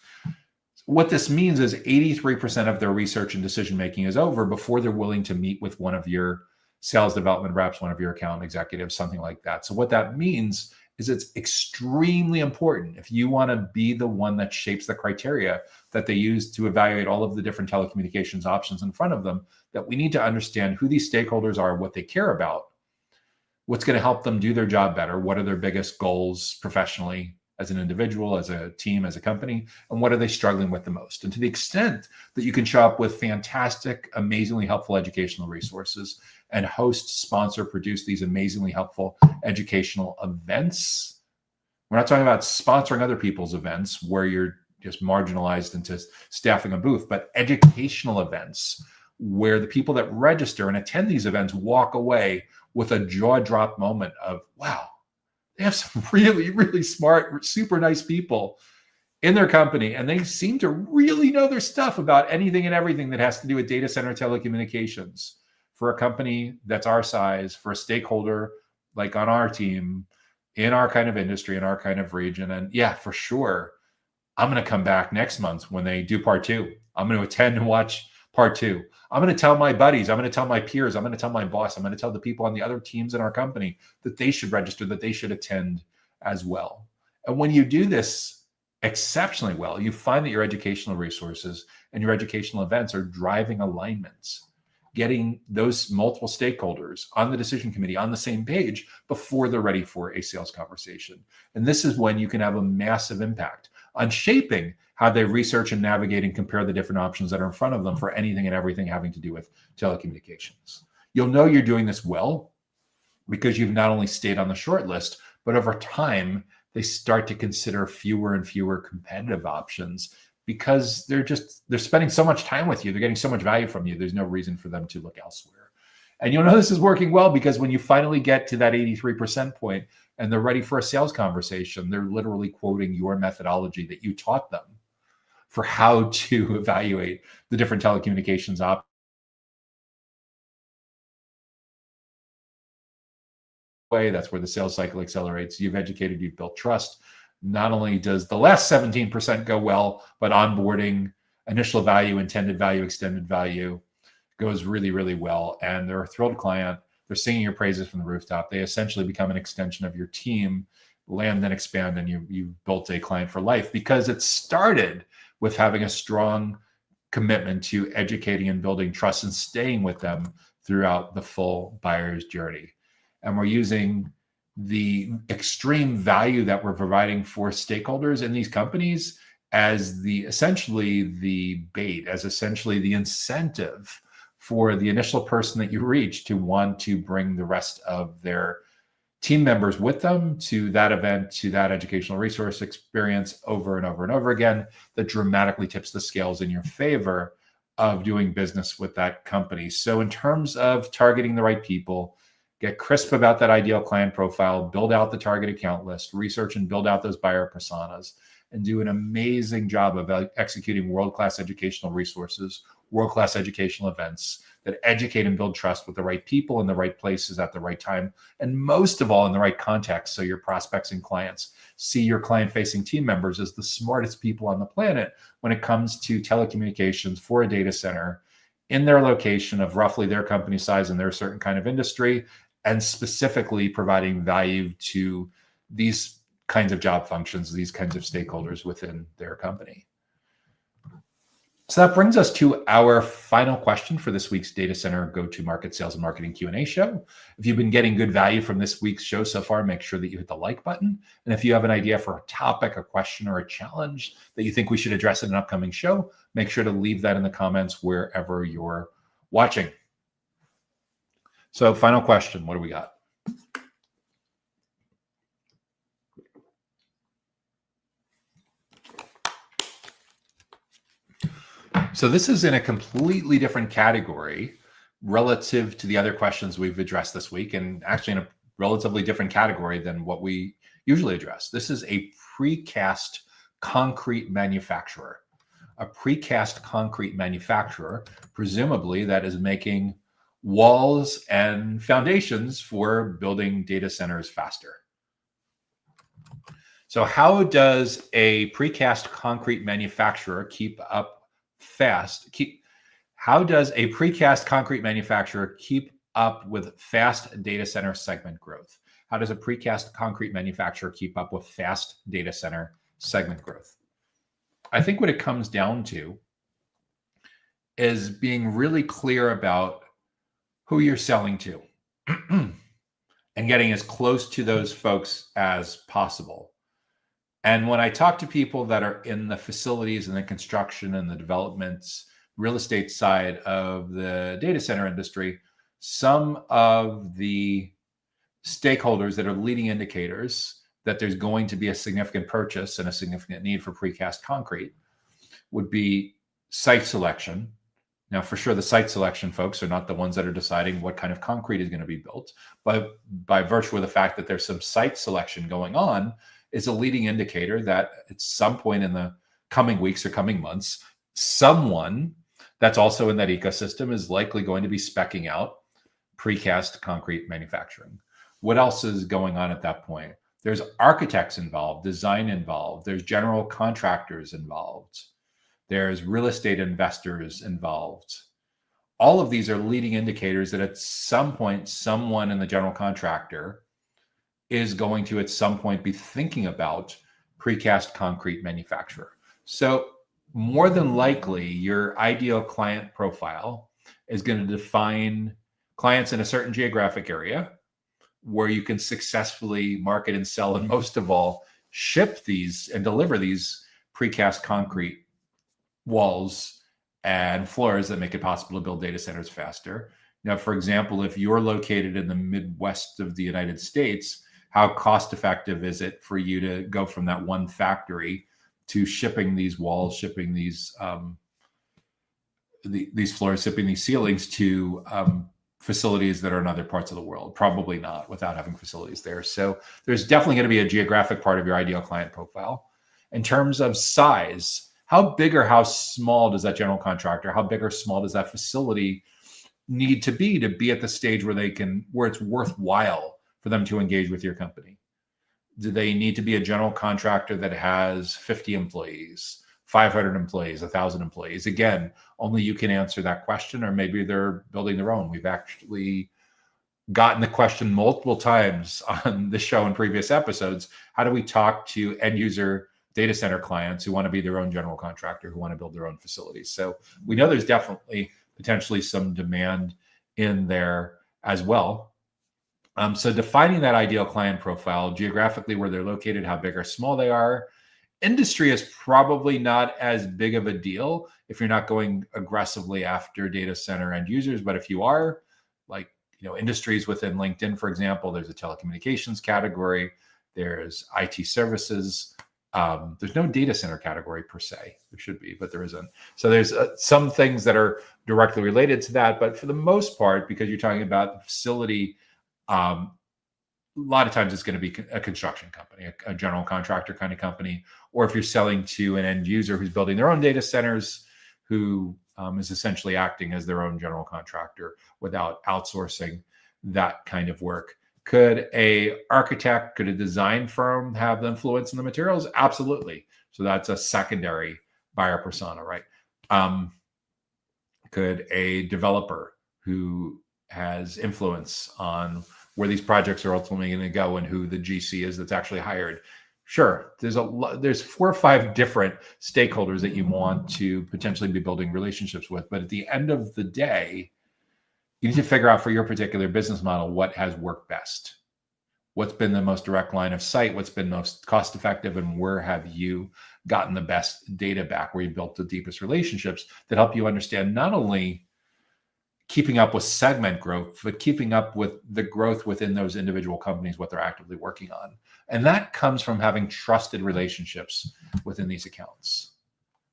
What this means is 83% of their research and decision making is over before they're willing to meet with one of your sales development reps, one of your account executives, something like that. So what that means is it's extremely important, if you want to be the one that shapes the criteria that they use to evaluate all of the different telecommunications options in front of them, that we need to understand who these stakeholders are, what they care about, what's going to help them do their job better, what are their biggest goals professionally, as an individual, as a team, as a company, and what are they struggling with the most. And to the extent that you can show up with fantastic, amazingly helpful educational resources and host, sponsor, produce these amazingly helpful educational events. We're not talking about sponsoring other people's events where you're just marginalized into staffing a booth, but educational events where the people that register and attend these events walk away with a jaw-drop moment of, wow, they have some really, really smart, super nice people in their company, and they seem to really know their stuff about anything and everything that has to do with data center telecommunications. For a company that's our size, for a stakeholder like on our team, in our kind of industry, in our kind of region. And yeah, for sure, I'm going to come back next month when they do part 2. I'm going to attend and watch part 2. I'm going to tell my buddies, I'm going to tell my peers, I'm going to tell my boss, I'm going to tell the people on the other teams in our company that they should register, that they should attend as well. And when you do this exceptionally well, you find that your educational resources and your educational events are driving alignments, getting those multiple stakeholders on the decision committee on the same page before they're ready for a sales conversation. And this is when you can have a massive impact on shaping how they research and navigate and compare the different options that are in front of them for anything and everything having to do with telecommunications. You'll know you're doing this well because you've not only stayed on the short list, but over time, they start to consider fewer and fewer competitive options because they're spending so much time with you. They're getting so much value from you. There's no reason for them to look elsewhere. And you'll know this is working well because when you finally get to that 83% point and they're ready for a sales conversation, they're literally quoting your methodology that you taught them for how to evaluate the different telecommunications options. That's where the sales cycle accelerates. You've educated, you've built trust. Not only does the last 17% go well, but onboarding, initial value, intended value, extended value goes really, really well. And they're a thrilled client. They're singing your praises from the rooftop. They essentially become an extension of your team, land and expand, and you've built a client for life because it started with having a strong commitment to educating and building trust and staying with them throughout the full buyer's journey. And we're using the extreme value that we're providing for stakeholders in these companies as essentially the bait, as essentially the incentive for the initial person that you reach to want to bring the rest of their team members with them to that event, to that educational resource experience over and over and over again, that dramatically tips the scales in your favor of doing business with that company. So in terms of targeting the right people, get crisp about that ideal client profile, build out the target account list, research and build out those buyer personas, and do an amazing job of executing world-class educational resources, world-class educational events that educate and build trust with the right people in the right places at the right time, and most of all, in the right context, so your prospects and clients see your client-facing team members as the smartest people on the planet when it comes to telecommunications for a data center in their location of roughly their company size and their certain kind of industry, and specifically providing value to these kinds of job functions, these kinds of stakeholders within their company. So that brings us to our final question for this week's Data Center Go-to-Market Sales and Marketing Q&A show. If you've been getting good value from this week's show so far, make sure that you hit the like button. And if you have an idea for a topic, a question, or a challenge that you think we should address in an upcoming show, make sure to leave that in the comments wherever you're watching. So final question, what do we got? So this is in a completely different category relative to the other questions we've addressed this week, and actually in a relatively different category than what we usually address. This is a precast concrete manufacturer. A precast concrete manufacturer, presumably that is making walls and foundations for building data centers faster. So how does a precast concrete manufacturer how does a precast concrete manufacturer keep up with fast data center segment growth? How does a precast concrete manufacturer keep up with fast data center segment growth? I think what it comes down to is being really clear about who you're selling to and getting as close to those folks as possible. And when I talk to people that are in the facilities and the construction and the developments, real estate side of the data center industry, some of the stakeholders that are leading indicators that there's going to be a significant purchase and a significant need for precast concrete would be site selection. Now, for sure, the site selection folks are not the ones that are deciding what kind of concrete is going to be built. But by virtue of the fact that there's some site selection going on, is a leading indicator that at some point in the coming weeks or coming months, someone that's also in that ecosystem is likely going to be speccing out precast concrete manufacturing. What else is going on at that point? There's architects involved, design involved, there's general contractors involved, there's real estate investors involved. All of these are leading indicators that at some point, someone in the general contractor is going to at some point be thinking about precast concrete manufacturer. So more than likely, your ideal client profile is going to define clients in a certain geographic area where you can successfully market and sell, and most of all, ship these and deliver these precast concrete walls and floors that make it possible to build data centers faster. Now, for example, if you're located in the Midwest of the United States, how cost effective is it for you to go from that one factory to shipping these walls, shipping these floors, shipping these ceilings to facilities that are in other parts of the world? Probably not, without having facilities there. So there's definitely going to be a geographic part of your ideal client profile. In terms of size, how big or how small does that general contractor, how big or small does that facility need to be at the stage where it's worthwhile for them to engage with your company? Do they need to be a general contractor that has 50 employees, 500 employees, 1,000 employees? Again, only you can answer that question, or maybe they're building their own. We've actually gotten the question multiple times on this show in previous episodes. How do we talk to end user data center clients who want to be their own general contractor, who want to build their own facilities? So we know there's definitely potentially some demand in there as well. So defining that ideal client profile, geographically where they're located, how big or small they are. Industry is probably not as big of a deal if you're not going aggressively after data center end users. But if you are, like, industries within LinkedIn, for example, there's a telecommunications category, there's IT services. There's no data center category per se. There should be, but there isn't. So there's some things that are directly related to that. But for the most part, because you're talking about the facility, a lot of times it's going to be a construction company, a general contractor kind of company, or if you're selling to an end user who's building their own data centers, who is essentially acting as their own general contractor without outsourcing that kind of work. Could a architect, could a design firm have the influence in the materials? Absolutely. So that's a secondary buyer persona, right? Could a developer who has influence on where these projects are ultimately going to go and who the GC is that's actually hired? Sure. There's 4 or 5 different stakeholders that you want to potentially be building relationships with. But at the end of the day, you need to figure out for your particular business model what has worked best. What's been the most direct line of sight? What's been most cost effective? And where have you gotten the best data back, where you built the deepest relationships that help you understand not only keeping up with segment growth, but keeping up with the growth within those individual companies, what they're actively working on. And that comes from having trusted relationships within these accounts.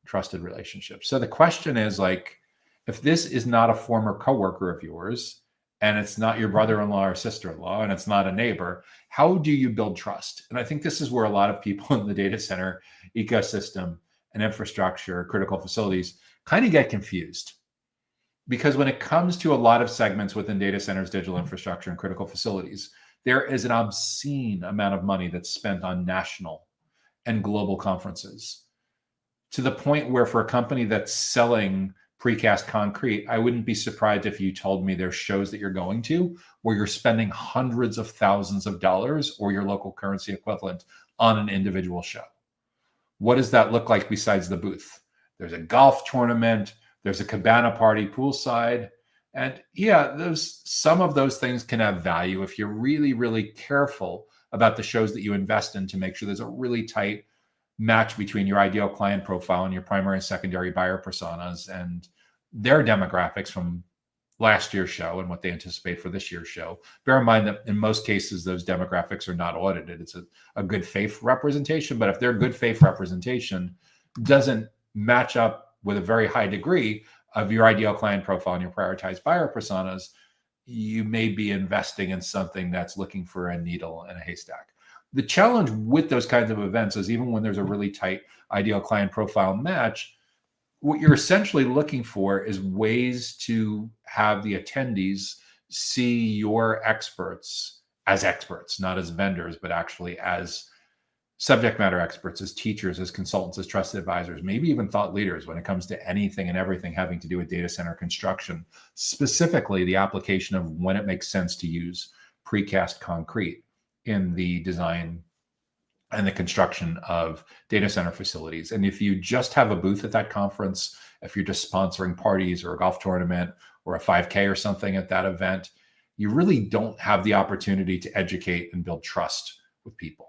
trusted relationships. So the question is like, if this is not a former coworker of yours, and it's not your brother-in-law or sister-in-law, and it's not a neighbor, how do you build trust? And I think this is where a lot of people in the data center ecosystem and infrastructure, critical facilities, kind of get confused. Because when it comes to a lot of segments within data centers, digital infrastructure, and critical facilities, there is an obscene amount of money that's spent on national and global conferences, to the point where for a company that's selling precast concrete, I wouldn't be surprised if you told me there's shows that you're going to where you're spending hundreds of thousands of dollars or your local currency equivalent on an individual show. What does that look like besides the booth? There's a golf tournament, there's a cabana party poolside. And yeah, some of those things can have value if you're really, really careful about the shows that you invest in to make sure there's a really tight match between your ideal client profile and your primary and secondary buyer personas and their demographics from last year's show and what they anticipate for this year's show. Bear in mind that in most cases, those demographics are not audited. It's a good faith representation, but if their good faith representation doesn't match up with a very high degree of your ideal client profile and your prioritized buyer personas, you may be investing in something that's looking for a needle in a haystack. The challenge with those kinds of events is even when there's a really tight ideal client profile match, what you're essentially looking for is ways to have the attendees see your experts as experts, not as vendors, but actually as subject matter experts, as teachers, as consultants, as trusted advisors, maybe even thought leaders when it comes to anything and everything having to do with data center construction, specifically the application of when it makes sense to use precast concrete in the design and the construction of data center facilities. And if you just have a booth at that conference, if you're just sponsoring parties or a golf tournament or a 5K or something at that event, you really don't have the opportunity to educate and build trust with people.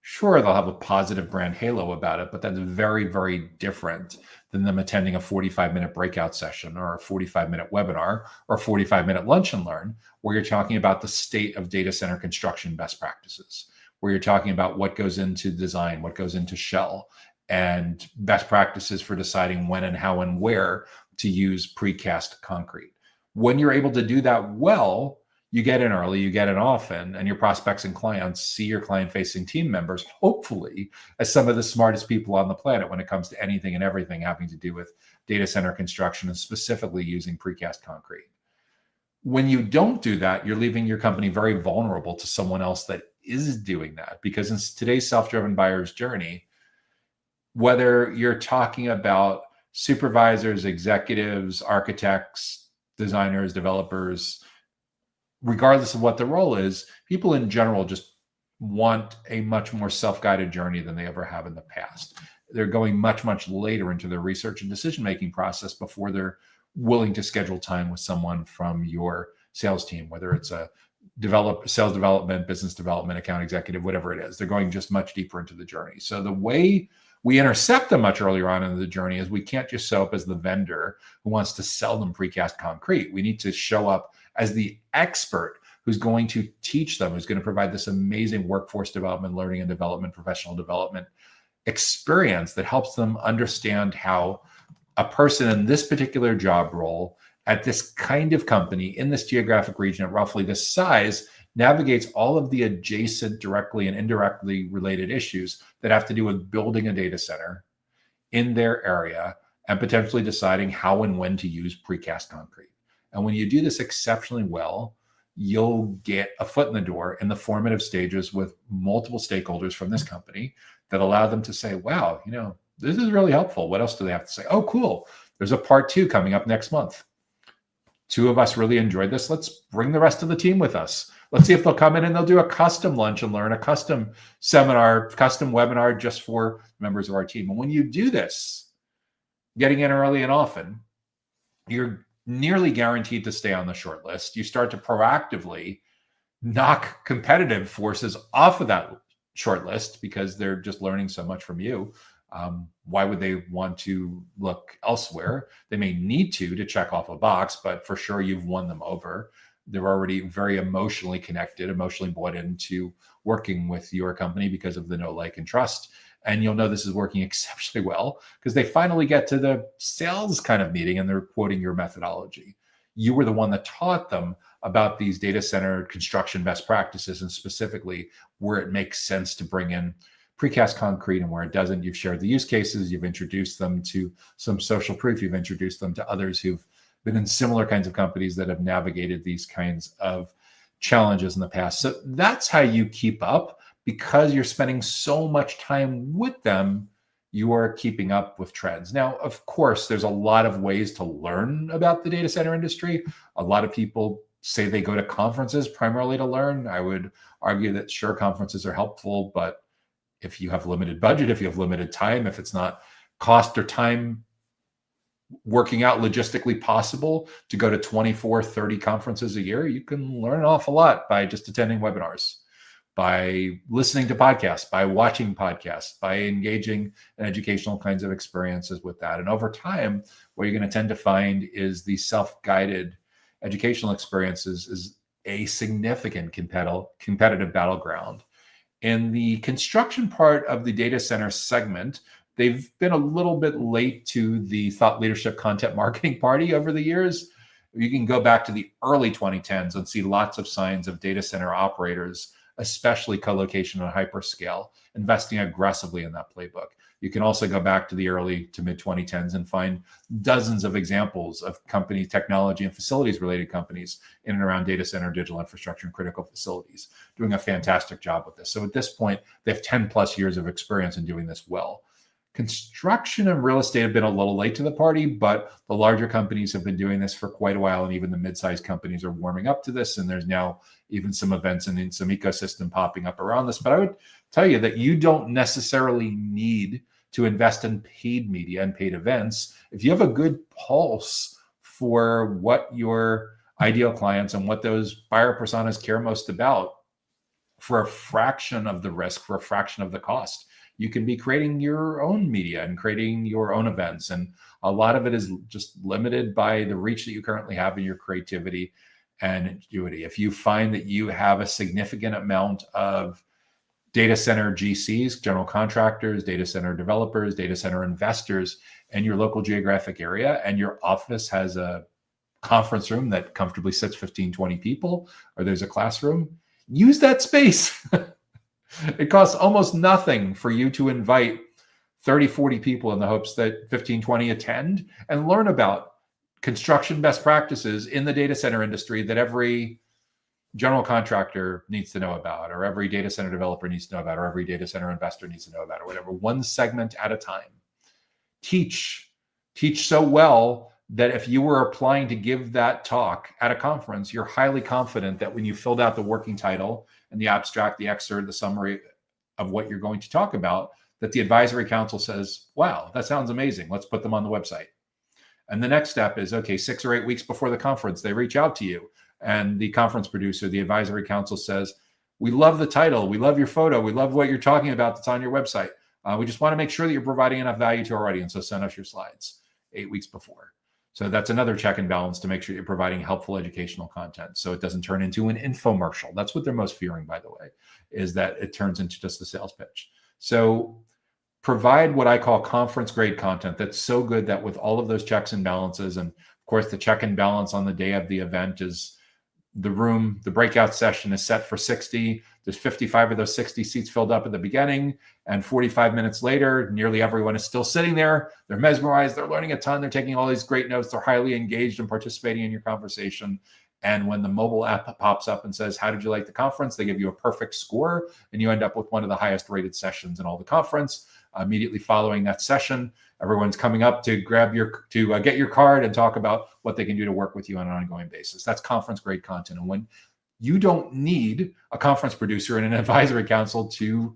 Sure, they'll have a positive brand halo about it, but that's very, very different than them attending a 45-minute breakout session or a 45-minute webinar or a 45-minute lunch and learn, where you're talking about the state of data center construction best practices, where you're talking about what goes into design, what goes into shell, and best practices for deciding when and how and where to use precast concrete. When you're able to do that well, you get in early, you get in often, and your prospects and clients see your client-facing team members, hopefully, as some of the smartest people on the planet when it comes to anything and everything having to do with data center construction and specifically using precast concrete. When you don't do that, you're leaving your company very vulnerable to someone else that is doing that. Because in today's self-driven buyer's journey, whether you're talking about supervisors, executives, architects, designers, developers, regardless of what the role is, people in general just want a much more self-guided journey than they ever have in the past. They're going much, much later into their research and decision-making process before they're willing to schedule time with someone from your sales team, whether it's a sales development, business development, account executive, whatever it is. They're going just much deeper into the journey. So the way we intercept them much earlier on in the journey is we can't just show up as the vendor who wants to sell them precast concrete. We need to show up as the expert who's going to teach them, who's going to provide this amazing workforce development, learning and development, professional development experience that helps them understand how a person in this particular job role at this kind of company in this geographic region at roughly this size navigates all of the adjacent directly and indirectly related issues that have to do with building a data center in their area and potentially deciding how and when to use precast concrete. And when you do this exceptionally well, you'll get a foot in the door in the formative stages with multiple stakeholders from this company that allow them to say, wow, this is really helpful. What else do they have to say? Oh, cool. There's a part 2 coming up next month. 2 of us really enjoyed this. Let's bring the rest of the team with us. Let's see if they'll come in and they'll do a custom lunch and learn, a custom seminar, custom webinar just for members of our team. And when you do this, getting in early and often, you're nearly guaranteed to stay on the short list. You start to proactively knock competitive forces off of that short list because they're just learning so much from you. Why would they want to look elsewhere? They may need to check off a box, but for sure you've won them over. They're already very emotionally connected, emotionally bought into working with your company because of the know, like, and trust And you'll know this is working exceptionally well because they finally get to the sales kind of meeting and they're quoting your methodology. You were the one that taught them about these data center construction best practices, and specifically where it makes sense to bring in precast concrete and where it doesn't. You've shared the use cases, you've introduced them to some social proof, you've introduced them to others who've been in similar kinds of companies that have navigated these kinds of challenges in the past. So that's how you keep up, because you're spending so much time with them, you are keeping up with trends. Now, of course, there's a lot of ways to learn about the data center industry. A lot of people say they go to conferences primarily to learn. I would argue that sure, conferences are helpful, but if you have limited budget, if you have limited time, if it's not cost or time working out logistically possible to go to 24, 30 conferences a year, you can learn an awful lot by just attending webinars, by listening to podcasts, by watching podcasts, by engaging in educational kinds of experiences with that. And over time, what you're going to tend to find is the self-guided educational experiences is a significant competitive battleground. In the construction part of the data center segment, they've been a little bit late to the thought leadership content marketing party over the years. You can go back to the early 2010s and see lots of signs of data center operators, especially co-location and hyperscale, investing aggressively in that playbook. You can also go back to the early to mid 2010s and find dozens of examples of company technology and facilities related companies in and around data center, digital infrastructure, and critical facilities doing a fantastic job with this. So at this point, they have 10 plus years of experience in doing this well. Construction and real estate have been a little late to the party, but the larger companies have been doing this for quite a while, and even the mid-sized companies are warming up to this, and there's now even some events and some ecosystem popping up around this. But I would tell you that you don't necessarily need to invest in paid media and paid events. If you have a good pulse for what your ideal clients and what those buyer personas care most about, for a fraction of the risk, for a fraction of the cost, you can be creating your own media and creating your own events. And a lot of it is just limited by the reach that you currently have in your creativity and ingenuity. If you find that you have a significant amount of data center GCs, general contractors, data center developers, data center investors in your local geographic area, and your office has a conference room that comfortably sits 15, 20 people, or there's a classroom, use that space. It costs almost nothing for you to invite 30, 40 people in the hopes that 15, 20 attend and learn about construction best practices in the data center industry that every general contractor needs to know about, or every data center developer needs to know about, or every data center investor needs to know about, or whatever, one segment at a time. Teach so well that if you were applying to give that talk at a conference, you're highly confident that when you filled out the working title and the abstract, the excerpt, the summary of what you're going to talk about, that the advisory council says, wow, that sounds amazing. Let's put them on the website. And the next step is, okay, 6 or 8 weeks before the conference, they reach out to you. And the conference producer, the advisory council says, we love the title. We love your photo. We love what you're talking about that's on your website. We just want to make sure that you're providing enough value to our audience. So send us your slides 8 weeks before. So that's another check and balance to make sure you're providing helpful educational content so it doesn't turn into an infomercial. That's what they're most fearing, by the way, is that it turns into just a sales pitch. So provide what I call conference grade content that's so good that with all of those checks and balances, and of course the check and balance on the day of the event is the breakout session is set for 60. There's 55 of those 60 seats filled up at the beginning, and 45 minutes later, nearly everyone is still sitting there. They're mesmerized. They're learning a ton. They're taking all these great notes. They're highly engaged and participating in your conversation. And when the mobile app pops up and says, how did you like the conference? They give you a perfect score, and you end up with one of the highest rated sessions in all the conference. Immediately following that session, everyone's coming up to get your card and talk about what they can do to work with you on an ongoing basis. That's conference grade content. And when you don't need a conference producer and an advisory council to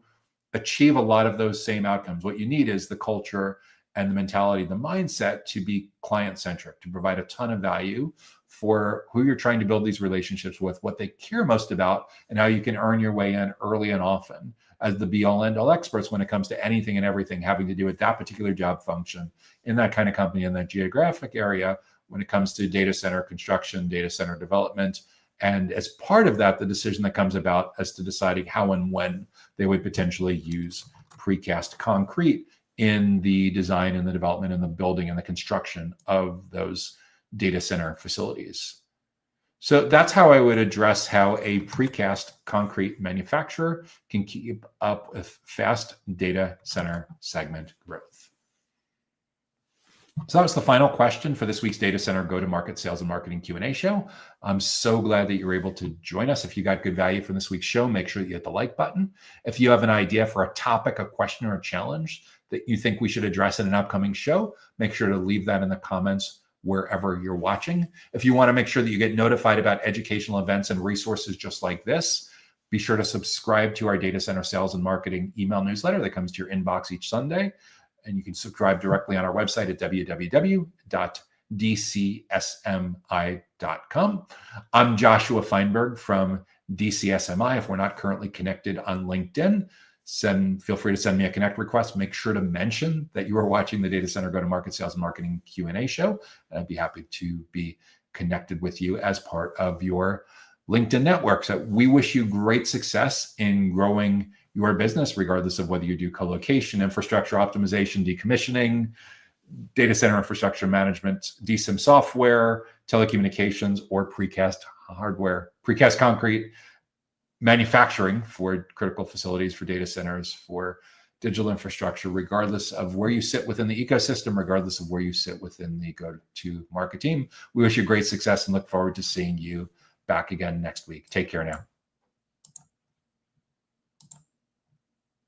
achieve a lot of those same outcomes, what you need is the culture and the mentality, the mindset to be client-centric, to provide a ton of value for who you're trying to build these relationships with, what they care most about, and how you can earn your way in early and often as the be-all end-all experts when it comes to anything and everything having to do with that particular job function in that kind of company in that geographic area when it comes to data center construction, data center development. And as part of that, the decision that comes about as to deciding how and when they would potentially use precast concrete in the design and the development and the building and the construction of those data center facilities. So that's how I would address how a precast concrete manufacturer can keep up with fast data center segment growth. So that was the final question for this week's Data Center Go-to-Market Sales and Marketing Q&A show. I'm so glad that you were able to join us. If you got good value from this week's show, make sure that you hit the like button. If you have an idea for a topic, a question, or a challenge that you think we should address in an upcoming show, make sure to leave that in the comments wherever you're watching. If you want to make sure that you get notified about educational events and resources just like this, be sure to subscribe to our Data Center Sales and Marketing email newsletter that comes to your inbox each Sunday. And you can subscribe directly on our website at www.dcsmi.com. I'm Joshua Feinberg from DCSMI. If we're not currently connected on LinkedIn, feel free to send me a connect request. Make sure to mention that you are watching the Data Center Go-to-Market Sales and Marketing Q&A show. And I'd be happy to be connected with you as part of your LinkedIn network. So we wish you great success in growing your business, regardless of whether you do co-location, infrastructure optimization, decommissioning, data center infrastructure management, DSIM software, telecommunications, or precast hardware, precast concrete, manufacturing for critical facilities, for data centers, for digital infrastructure, regardless of where you sit within the ecosystem, regardless of where you sit within the go-to-market team. We wish you great success and look forward to seeing you back again next week. Take care now.